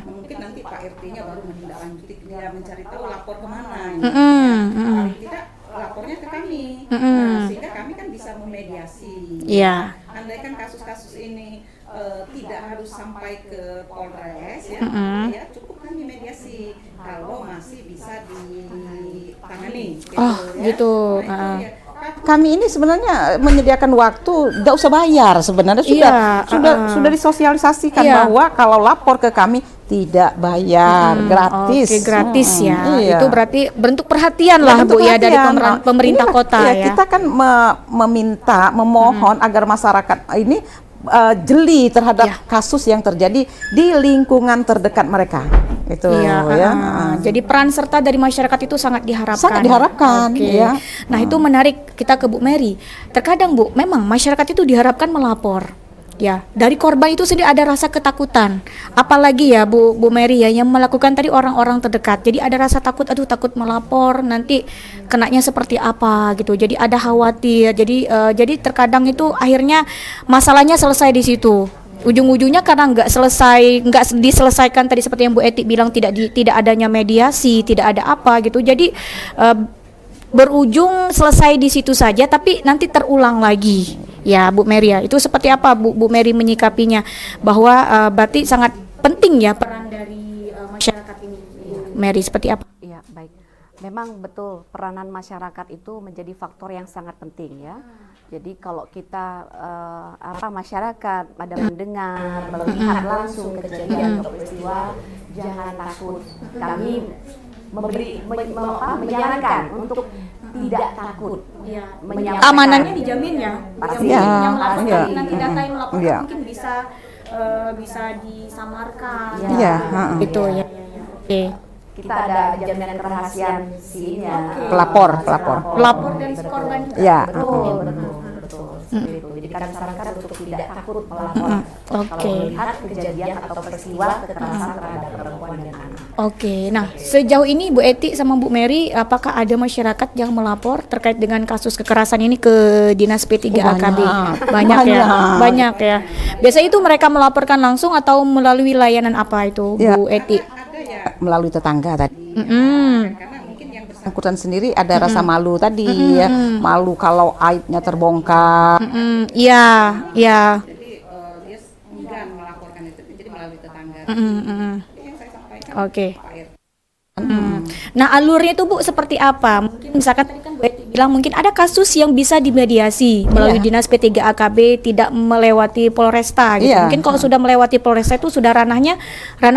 mungkin nanti Pak RT-nya baru menindaklanjuti, dia mencari tahu lapor kemana. Paling tidak lapornya ke kami. Nah, sehingga kami kan bisa memediasi. Iya. Andaikan kasus-kasus ini tidak harus sampai ke Polres ya, ya cukup kami mediasi kalau masih bisa ditangani. Oh, gitu. Nah, itu dia. Kami ini sebenarnya menyediakan waktu, tidak usah bayar sebenarnya sudah disosialisasikan bahwa kalau lapor ke kami tidak bayar, gratis. Oke, gratis ya. Iya. Itu berarti bentuk perhatian lah Bu ya dari pemerintah Iya, kota iya, ya. Kita kan meminta, memohon agar masyarakat ini jeli terhadap kasus yang terjadi di lingkungan terdekat mereka. Itu ya. Jadi peran serta dari masyarakat itu sangat diharapkan. Sangat diharapkan, Oke. ya. Nah, itu menarik kita ke Bu Mary. Terkadang Bu, memang masyarakat itu diharapkan melapor. Ya, dari korban itu sendiri ada rasa ketakutan. Apalagi ya Bu Mary ya yang melakukan tadi orang-orang terdekat. Jadi ada rasa takut, aduh takut melapor nanti kenanya seperti apa gitu. Jadi ada khawatir. Jadi terkadang itu akhirnya masalahnya selesai di situ. Ujung-ujungnya karena nggak diselesaikan tadi seperti yang Bu Eti bilang tidak adanya mediasi, tidak ada apa gitu. Jadi berujung selesai di situ saja, tapi nanti terulang lagi. Ya, Bu Mary ya, itu seperti apa Bu Mary menyikapinya bahwa berarti sangat penting ya peran dari masyarakat ini. Bu Mary seperti apa? Iya, baik. Memang betul peranan masyarakat itu menjadi faktor yang sangat penting ya. Jadi kalau kita masyarakat pada mendengar, melihat langsung kejadian atau peristiwa, jangan takut. Kami menyarankan untuk tidak takut. Ya, menyampaikan. amanannya dijamin ya. Pasti. Yang Ya, melaporkan iya. nanti data yang melaporkan Iya. mungkin bisa disamarkan. Iya, Gitu ya. Oke. Kita ada jaminan kerahasiaan si pelapor. Pelapor dan si korban juga. Ya. betul. Seperti itu. Jadi kami sarankan untuk tidak takut melapor kalau melihat kejadian atau peristiwa kekerasan terhadap perempuan dan anak. Oke, nah sejauh ini Bu Eti sama Bu Mary, apakah ada masyarakat yang melapor terkait dengan kasus kekerasan ini ke Dinas P3AKB? Banyak ya. Biasanya itu mereka melaporkan langsung atau melalui layanan apa itu, Ya. Bu Eti? Melalui tetangga tadi. Angkutan sendiri ada rasa malu tadi ya, malu kalau aibnya terbongkar. Iya, iya. Dia enggan melaporkan itu, jadi melalui tetangga. Oke. Nah, alurnya itu Bu seperti apa? Mungkin misalkan tadi kan Bu Eti bilang mungkin ada kasus yang bisa dimediasi melalui Dinas P3AKB tidak melewati Polresta gitu. Iya. Mungkin kalau sudah melewati Polresta itu sudah ranah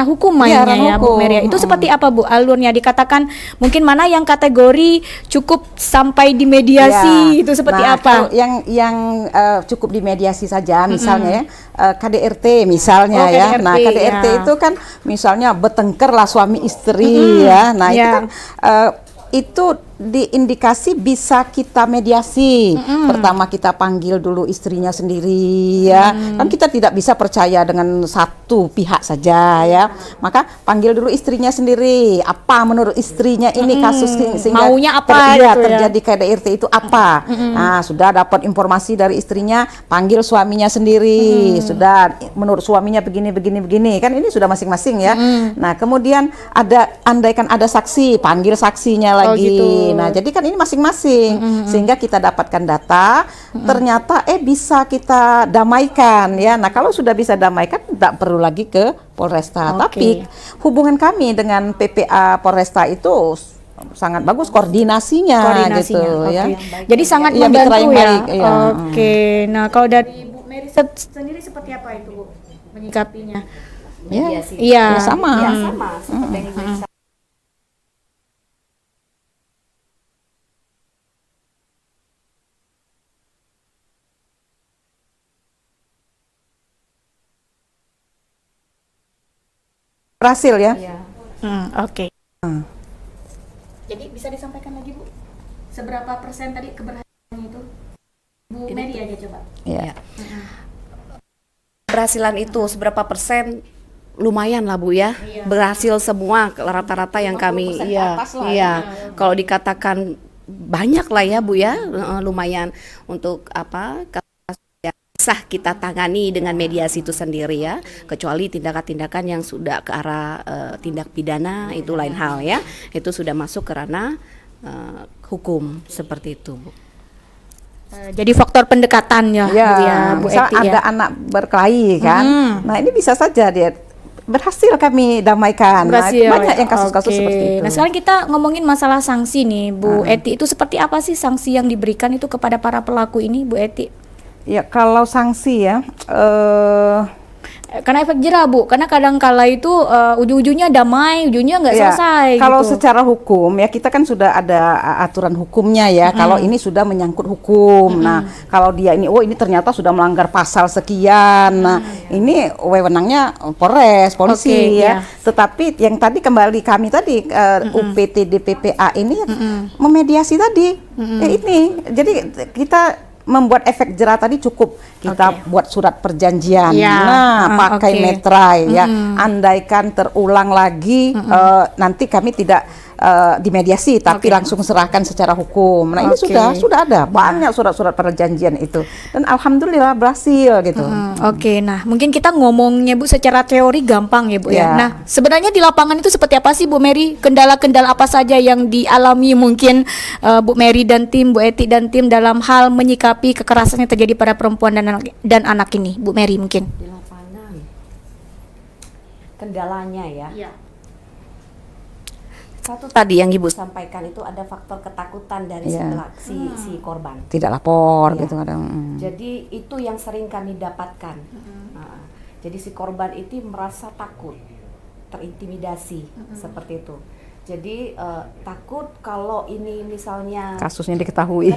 hukum Iya, mainnya ranah ya Bu hukum. Mary. Itu seperti apa Bu alurnya? Dikatakan mungkin mana yang kategori cukup sampai dimediasi itu seperti Nah, apa? kalau yang cukup dimediasi saja, misalnya ya, KDRT misalnya Oh, ya. KDRT, Nah, KDRT ya. itu kan misalnya bertengkar lah suami istri ya. Nah, itu ya. kan itu diindikasi bisa kita mediasi. Pertama kita panggil dulu istrinya sendiri ya. Kan kita tidak bisa percaya dengan satu pihak saja ya. Maka panggil dulu istrinya sendiri. Apa menurut istrinya ini kasus sehingga Maunya apa gitu ya. terjadi KDRT itu apa? Nah, sudah dapat informasi dari istrinya, panggil suaminya sendiri. Sudah menurut suaminya begini. Kan ini sudah masing-masing ya. Nah, kemudian andaikan ada saksi, panggil saksinya lagi. gitu. Nah, jadi kan ini masing-masing sehingga kita dapatkan data, ternyata bisa kita damaikan ya. Nah, kalau sudah bisa damaikan tidak perlu lagi ke Polresta. Tapi hubungan kami dengan PPA Polresta itu sangat bagus koordinasinya gitu ya. Jadi sangat Iya, mitra membantu yang ya. baik, iya. Oke. Nah, kalau dari Bu Mary sendiri seperti apa itu Bu menyikapinya? Ya, Iya. sama. Ya, sama seperti yang Ibu Berhasil ya. Oke. Jadi bisa disampaikan lagi Bu, seberapa persen tadi keberhasilannya itu? Bu Mary aja coba. Iya. keberhasilan itu seberapa persen? Lumayan lah Bu ya, berhasil semua rata-rata yang kami kalau dikatakan banyak lah ya Bu ya, lumayan untuk apa kasus yang bisa kita tangani dengan mediasi itu sendiri ya, kecuali tindakan-tindakan yang sudah ke arah tindak pidana itu lain hal ya, itu sudah masuk ke ranah hukum seperti itu Bu. Jadi faktor pendekatan ya, Bu ya, Bu misal Eti ada ya. anak berkelahi kan, nah ini bisa saja dia berhasil kami damaikan. Berhasil. Nah, banyak yang kasus-kasus Oke. seperti itu. Nah, sekarang kita ngomongin masalah sanksi nih, Bu Eti. Itu seperti apa sih sanksi yang diberikan itu kepada para pelaku ini, Bu Eti? Ya kalau sanksi ya, Karena efek jerah Bu, karena kadang kala itu ujung-ujungnya damai, ujungnya nggak Ya, selesai kalau gitu. secara hukum ya kita kan sudah ada aturan hukumnya ya. Kalau ini sudah menyangkut hukum. Nah, kalau dia ini ini ternyata sudah melanggar pasal sekian. Nah, ini wewenangnya Polres, polisi Oke, ya. Tetapi yang tadi kembali kami tadi UPT DPPA ini memediasi tadi. Ini jadi kita membuat efek jerah tadi cukup kita buat surat perjanjian. Ya, Nah, pakai oke. metrai ya. Andaikan terulang lagi nanti kami tidak dimediasi tapi langsung serahkan secara hukum. Nah, ini Oke. sudah ada banyak surat-surat perjanjian itu. Dan alhamdulillah berhasil gitu. Oke, nah mungkin kita ngomongnya Bu secara teori gampang ya Bu ya. Ya. Nah sebenarnya di lapangan itu seperti apa sih Bu Mary? Kendala-kendala apa saja yang dialami mungkin Bu Mary dan tim, Bu Eti dan tim dalam hal menyikapi kekerasan yang terjadi pada perempuan dan anak ini, Bu Mary mungkin? Di lapangan kendalanya ya. Satu tadi yang Ibu sampaikan itu ada faktor ketakutan dari Iya. si korban. Tidak lapor Iya. gitu kadang. Jadi itu yang sering kami dapatkan. Nah, jadi si korban itu merasa takut, terintimidasi seperti itu. Jadi takut kalau ini misalnya Kasusnya diketahui.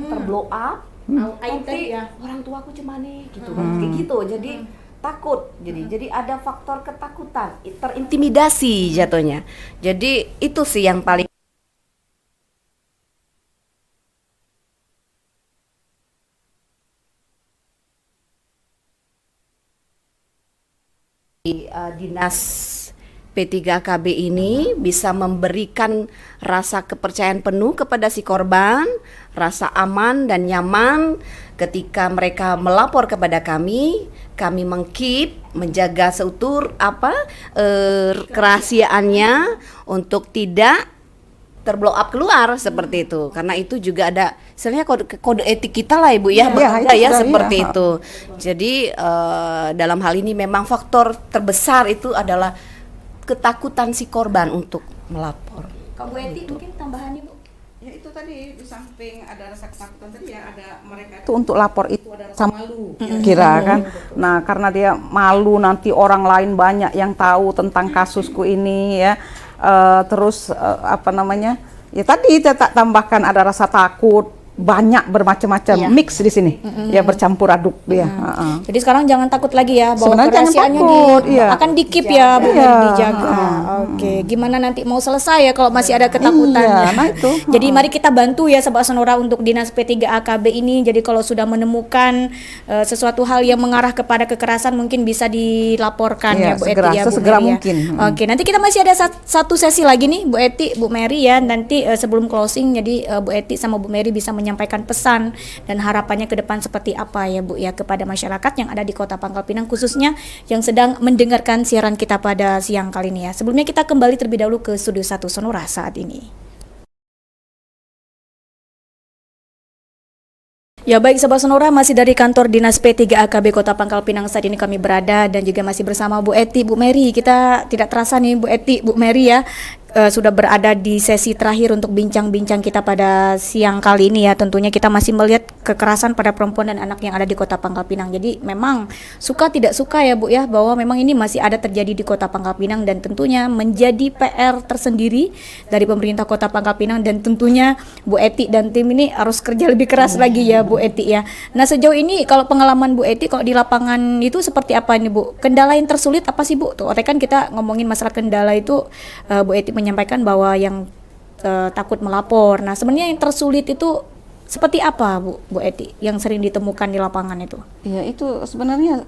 terblow up, nanti orang tuaku cemane gitu kan, kayak gitu. Jadi takut, jadi ada faktor ketakutan, terintimidasi jatuhnya. Jadi itu sih yang paling dinas P3KB ini bisa memberikan rasa kepercayaan penuh kepada si korban, rasa aman dan nyaman ketika mereka melapor kepada kami mengkeep, menjaga seutuh kerahasiaannya untuk tidak terblow up keluar seperti itu. Karena itu juga ada sebenarnya kode etik kita lah Ibu ya, Iya, ada itu ya sudah, seperti iya. itu. Jadi dalam hal ini memang faktor terbesar itu adalah ketakutan si korban untuk melapor. Kak Bu Eti mungkin tambahan Ibu? Ya itu tadi di samping ada rasa ketakutan tadi ya ada mereka itu untuk lapor itu ada rasa malu kira kan. Nah, karena dia malu nanti orang lain banyak yang tahu tentang kasusku ini ya. Terus apa namanya? Ya tadi kita tambahkan ada rasa takut, banyak bermacam-macam mix di sini. Ya bercampur aduk dia. Jadi sekarang jangan takut lagi ya bahwa Sebenarnya jangan kerahasiaannya takut, iya. akan di-keep ya Bu Mary, Iya. dijaga. Oke, gimana nanti mau selesai ya kalau masih ada ketakutan. Iya, nah itu. Jadi mari kita bantu ya Sobat Sonora untuk Dinas P3AKB ini. Jadi kalau sudah menemukan sesuatu hal yang mengarah kepada kekerasan mungkin bisa dilaporkan Iya, ya Bu segera, Eti ya Bu sesegera Mary ya. mungkin. Oke, nanti kita masih ada satu sesi lagi nih Bu Eti, Bu Mary ya. Nanti sebelum closing jadi Bu Eti sama Bu Mary bisa menyampaikan pesan dan harapannya ke depan seperti apa ya Bu ya kepada masyarakat yang ada di Kota Pangkal Pinang khususnya yang sedang mendengarkan siaran kita pada siang kali ini ya. Sebelumnya kita kembali terlebih dahulu ke Studio 1 Sonora saat ini. Ya baik Sobat Sonora, masih dari kantor Dinas P3AKB Kota Pangkal Pinang saat ini kami berada dan juga masih bersama Bu Eti, Bu Mary. Kita tidak terasa nih Bu Eti, Bu Mary ya sudah berada di sesi terakhir untuk bincang-bincang kita pada siang kali ini ya. Tentunya kita masih melihat kekerasan pada perempuan dan anak yang ada di Kota Pangkal Pinang. Jadi memang suka tidak suka ya Bu ya bahwa memang ini masih ada terjadi di Kota Pangkal Pinang dan tentunya menjadi PR tersendiri dari pemerintah Kota Pangkal Pinang dan tentunya Bu Eti dan tim ini harus kerja lebih keras lagi ya Bu Eti ya. Nah sejauh ini kalau pengalaman Bu Eti kalau di lapangan itu seperti apa nih Bu? Kendala yang tersulit apa sih Bu? Tuh kan kita ngomongin masalah kendala itu Bu Eti menyampaikan bahwa yang takut melapor. Nah sebenarnya yang tersulit itu seperti apa Bu Eti yang sering ditemukan di lapangan itu? Ya itu sebenarnya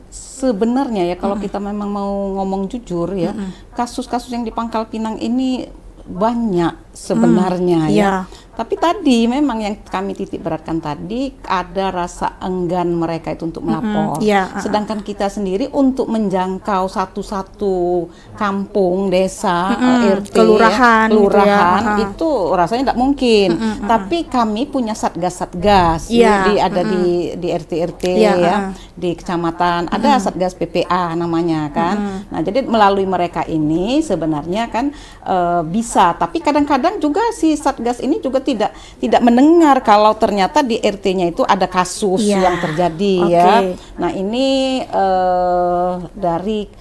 ya kalau kita memang mau ngomong jujur ya, kasus-kasus yang di Pangkal Pinang ini banyak sebenarnya ya. Tapi tadi memang yang kami titik beratkan tadi ada rasa enggan mereka itu untuk melapor. Sedangkan kita sendiri untuk menjangkau satu-satu kampung, desa, RT, kelurahan, itu rasanya tidak mungkin. Tapi kami punya satgas-satgas. Ada di RT-RT ya, di kecamatan ada satgas PPA namanya kan. Nah jadi melalui mereka ini sebenarnya kan bisa. Tapi kadang-kadang kadang juga si Satgas ini juga tidak mendengar kalau ternyata di RT-nya itu ada kasus Iya. yang terjadi Oke. ya. Nah, ini dari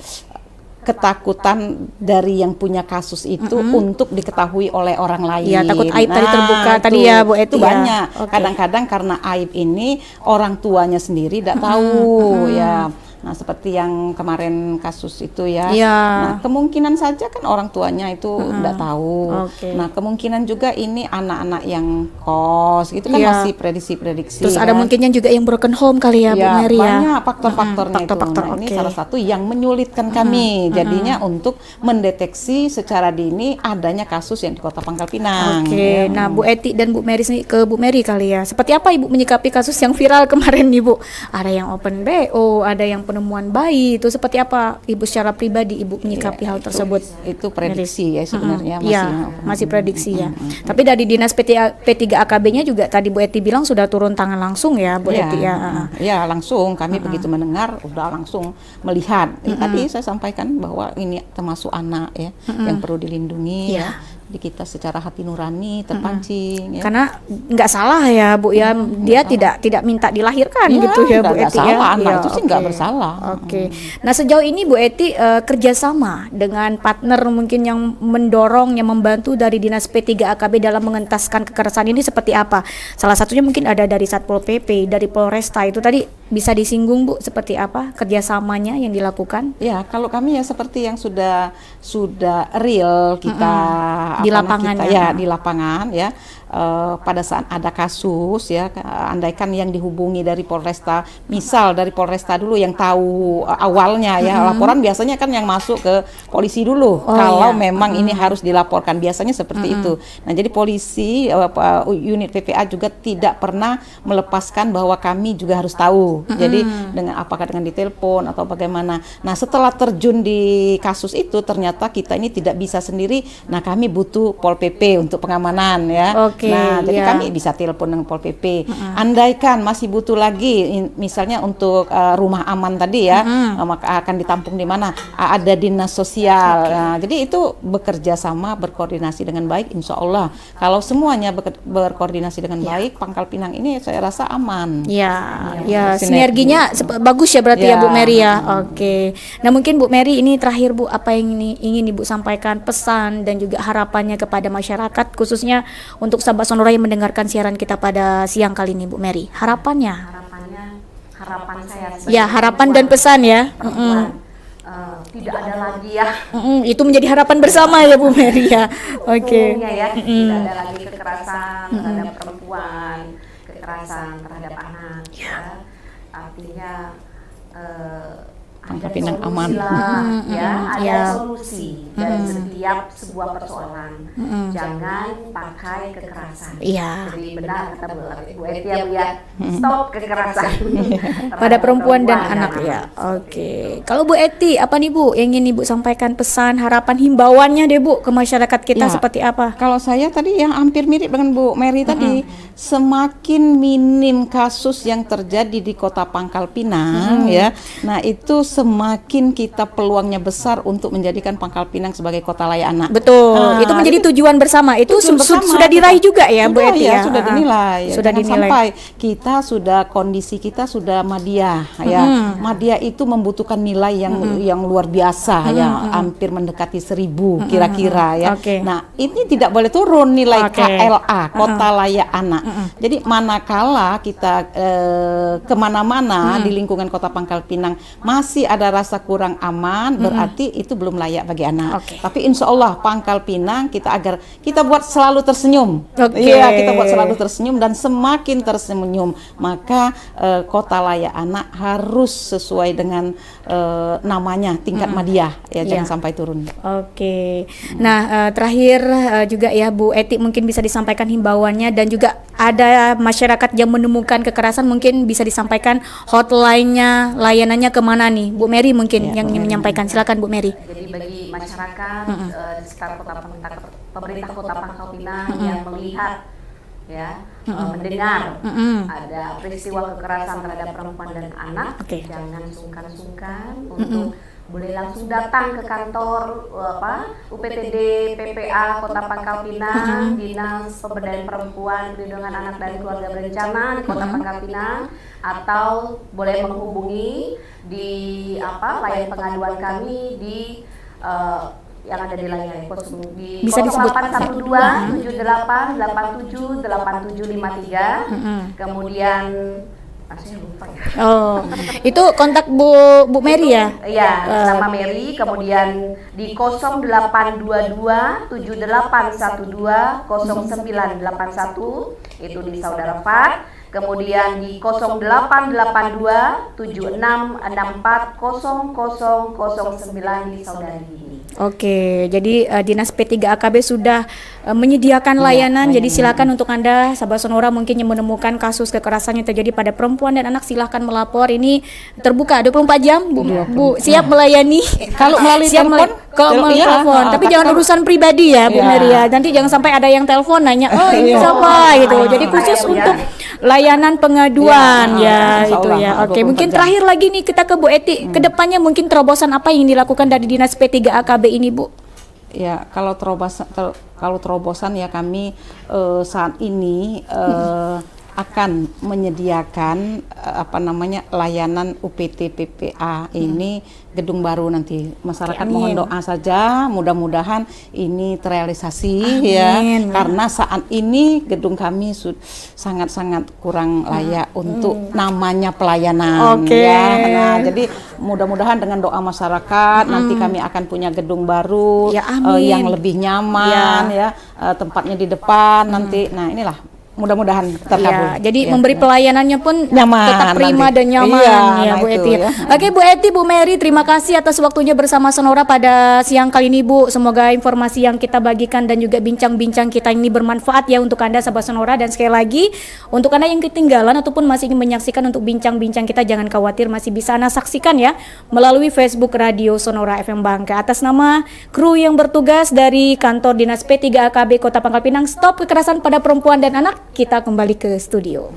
ketakutan dari yang punya kasus itu untuk diketahui oleh orang lain. Iya, takut aib tadi terbuka tadi ya, Bu Eti itu ya. banyak. Oke. Kadang-kadang karena aib ini orang tuanya sendiri tidak tahu ya. Nah, seperti yang kemarin kasus itu ya. Iya. Nah, kemungkinan saja kan orang tuanya itu tidak tahu. Oke. Nah, kemungkinan juga ini anak-anak yang kos gitu kan Iya. masih prediksi-prediksi. Terus ada kan. mungkinnya juga yang broken home kali ya, Bu Mary ya. Banyak faktor-faktornya itu. faktor-faktor, Nah, ini oke. salah satu yang menyulitkan kami jadinya untuk mendeteksi secara dini adanya kasus yang di Kota Pangkal Pinang. Oke, ya. nah Bu Eti dan Bu Mary ke Bu Mary kali ya. Seperti apa Ibu menyikapi kasus yang viral kemarin nih Bu? Ada yang open BO, ada yang penemuan bayi. Itu seperti apa Ibu secara pribadi Ibu menyikapi hal tersebut? Itu prediksi ya sebenarnya Iya, masih prediksi ya. Tapi dari Dinas P3AKB-nya juga tadi Bu Eti bilang sudah turun tangan langsung ya Bu Eti ya. Ya, langsung kami begitu mendengar udah langsung melihat. Tadi saya sampaikan bahwa ini termasuk anak ya yang perlu dilindungi Iya. ya. Di kita secara hati nurani terpancing ya. Karena nggak salah ya Bu ya, dia tidak minta dilahirkan Iya, gitu ya Bu nggak Eti salah, ya. anak Iya, itu sih nggak bersalah. Oke. Nah sejauh ini Bu Eti kerjasama dengan partner mungkin yang mendorong, yang membantu dari Dinas P3AKB dalam mengentaskan kekerasan ini seperti apa? Salah satunya mungkin ada dari Satpol PP, dari Polresta, itu tadi bisa disinggung Bu seperti apa kerjasamanya yang dilakukan? Ya, kalau kami ya seperti yang sudah real kita Di lapangan ya. di lapangan ya. Pada saat ada kasus ya, andaikan yang dihubungi dari Polresta, misal dari Polresta dulu yang tahu awalnya ya, laporan biasanya kan yang masuk ke polisi dulu kalau memang ini harus dilaporkan, biasanya seperti itu. Nah, jadi polisi unit PPA juga tidak pernah melepaskan bahwa kami juga harus tahu. Jadi dengan apakah dengan ditelepon atau bagaimana. Nah, setelah terjun di kasus itu ternyata kita ini tidak bisa sendiri. Nah, kami butuh Pol PP untuk pengamanan ya. Oke, Nah, jadi ya. kami bisa telepon dengan Pol PP. Andaikan masih butuh lagi, misalnya untuk rumah aman tadi ya, maka akan ditampung di mana? Ada dinas sosial. Nah, jadi itu bekerja sama, berkoordinasi dengan baik, insya Allah. Kalau semuanya berkoordinasi dengan baik, Pangkal Pinang ini saya rasa aman. Ya, sinerginya bagus ya berarti ya Bu Mary ya. Oke. Nah mungkin Bu Mary ini terakhir Bu, apa yang ingin Ibu sampaikan pesan dan juga harapannya kepada masyarakat khususnya untuk sahabat Sonora yang mendengarkan siaran kita pada siang kali ini Bu Mary. Harapan saya. Ya, harapan dan pesan ya. Tidak ada lagi ya Itu menjadi harapan bersama ya Bu Mary ya. Oke. ya tidak ada lagi kekerasan terhadap perempuan, kekerasan terhadap anak ya. Artinya Pangkal ada Pinang solusi aman. lah, ya ada Ya. solusi dari setiap sebuah persoalan. Jangan pakai kekerasan. Iya. Jadi benar kata Bu Eti ya Bu ya, stop kekerasan Pada perempuan dan anak ya. Oke. Kalau Bu Eti, apa nih Bu yang ingin Ibu sampaikan pesan, harapan, himbauannya deh Bu ke masyarakat kita Ya. seperti apa? Kalau saya tadi yang hampir mirip dengan Bu Mary tadi, semakin minim kasus yang terjadi di Kota Pangkal Pinang ya. Nah, itu semakin kita peluangnya besar untuk menjadikan Pangkal Pinang sebagai kota layak anak. Betul. Nah, itu menjadi tujuan bersama. Itu tujuan bersama sudah diraih kita. juga ya Bu Sudah, Eti ya. sudah dinilai. Sudah Jangan dinilai. sampai kita sudah kondisi kita sudah madya ya. Madya itu membutuhkan nilai yang luar biasa ya, hampir mendekati 1000 kira-kira ya. Oke. Nah, ini tidak boleh turun nilai Oke. KLA, kota layak anak. Jadi manakala kita kemana-mana di lingkungan Kota Pangkal Pinang masih ada rasa kurang aman, berarti itu belum layak bagi anak. Oke. Tapi insya Allah Pangkal Pinang kita buat selalu tersenyum. Oke. Iya, kita buat selalu tersenyum, dan semakin tersenyum maka kota layak anak harus sesuai dengan namanya, tingkat madya ya, jangan sampai turun. Oke. Nah, terakhir juga ya Bu Eti mungkin bisa disampaikan himbauannya, dan juga ada masyarakat yang menemukan kekerasan mungkin bisa disampaikan hotline-nya, layanannya kemana nih? Bu Mary mungkin yang ingin menyampaikan. Silakan Bu Mary. Jadi bagi masyarakat di sekitar pemerintah Kota Pangkal Pinang yang melihat ya, mendengar ada peristiwa kekerasan terhadap perempuan dan anak, Oke. jangan sungkan-sungkan untuk boleh langsung datang ke kantor UPTD PPA Kota Pangkal Pinang, Dinas Pemberdayaan Perempuan, Perlindungan Anak dan Keluarga Berencana di Kota Pangkal Pinang, atau boleh menghubungi di layanan pengaduan kami di yang ada di layar di Bisa disebut 0812 78 87 8753. Kemudian saya lupa ya. Oh, itu kontak Bu Mary ya? Iya, nama Mary. Kemudian di 0822 7812 0981 itu di Saudara Fat. Kemudian di 0882 7664 0009 di Saudari Dini. Oke, jadi Dinas P3AKB sudah menyediakan layanan. Jadi silakan untuk Anda sahabat Sonora mungkin yang menemukan kasus kekerasan yang terjadi pada perempuan dan anak, silakan melapor. Ini terbuka 24 jam, Bu siap melayani. Kalau melalui telepon, kalau melalui telepon, tapi jangan urusan pribadi ya, Bu Mary ya. Nanti jangan sampai ada yang telepon nanya, "Oh, ini siapa?" gitu. Jadi khusus untuk layanan pengaduan ya itu ya. Oke, mungkin terakhir lagi nih kita ke Bu Eti. Kedepannya mungkin terobosan apa yang dilakukan dari Dinas P3AKB ini, Bu? Ya, kalau terobosan ya kami saat ini akan menyediakan layanan UPT PPA ini gedung baru nanti. Masyarakat mohon doa saja, mudah-mudahan ini terrealisasi. Amin. Ya, karena saat ini gedung kami sangat-sangat kurang layak untuk namanya pelayanan. Oke. Ya, nah, jadi mudah-mudahan dengan doa masyarakat nanti kami akan punya gedung baru Ya, amin. yang lebih nyaman ya, tempatnya di depan nanti. Nah, inilah mudah-mudahan terkabul. Ya, jadi memberi pelayanannya pun Nyaman tetap prima nanti. dan nyaman Iya, ya, nah Bu itu Eti. ya. Oke, Bu Eti, Bu Mary, terima kasih atas waktunya bersama Sonora pada siang kali ini, Bu. Semoga informasi yang kita bagikan dan juga bincang-bincang kita ini bermanfaat ya untuk Anda sahabat Sonora. Dan sekali lagi untuk Anda yang ketinggalan ataupun masih ingin menyaksikan untuk bincang-bincang kita, jangan khawatir, masih bisa Anda saksikan ya melalui Facebook Radio Sonora FM Bangka. Atas nama kru yang bertugas dari kantor Dinas P3AKB Kota Pangkal Pinang, stop kekerasan pada perempuan dan anak, kita kembali ke studio.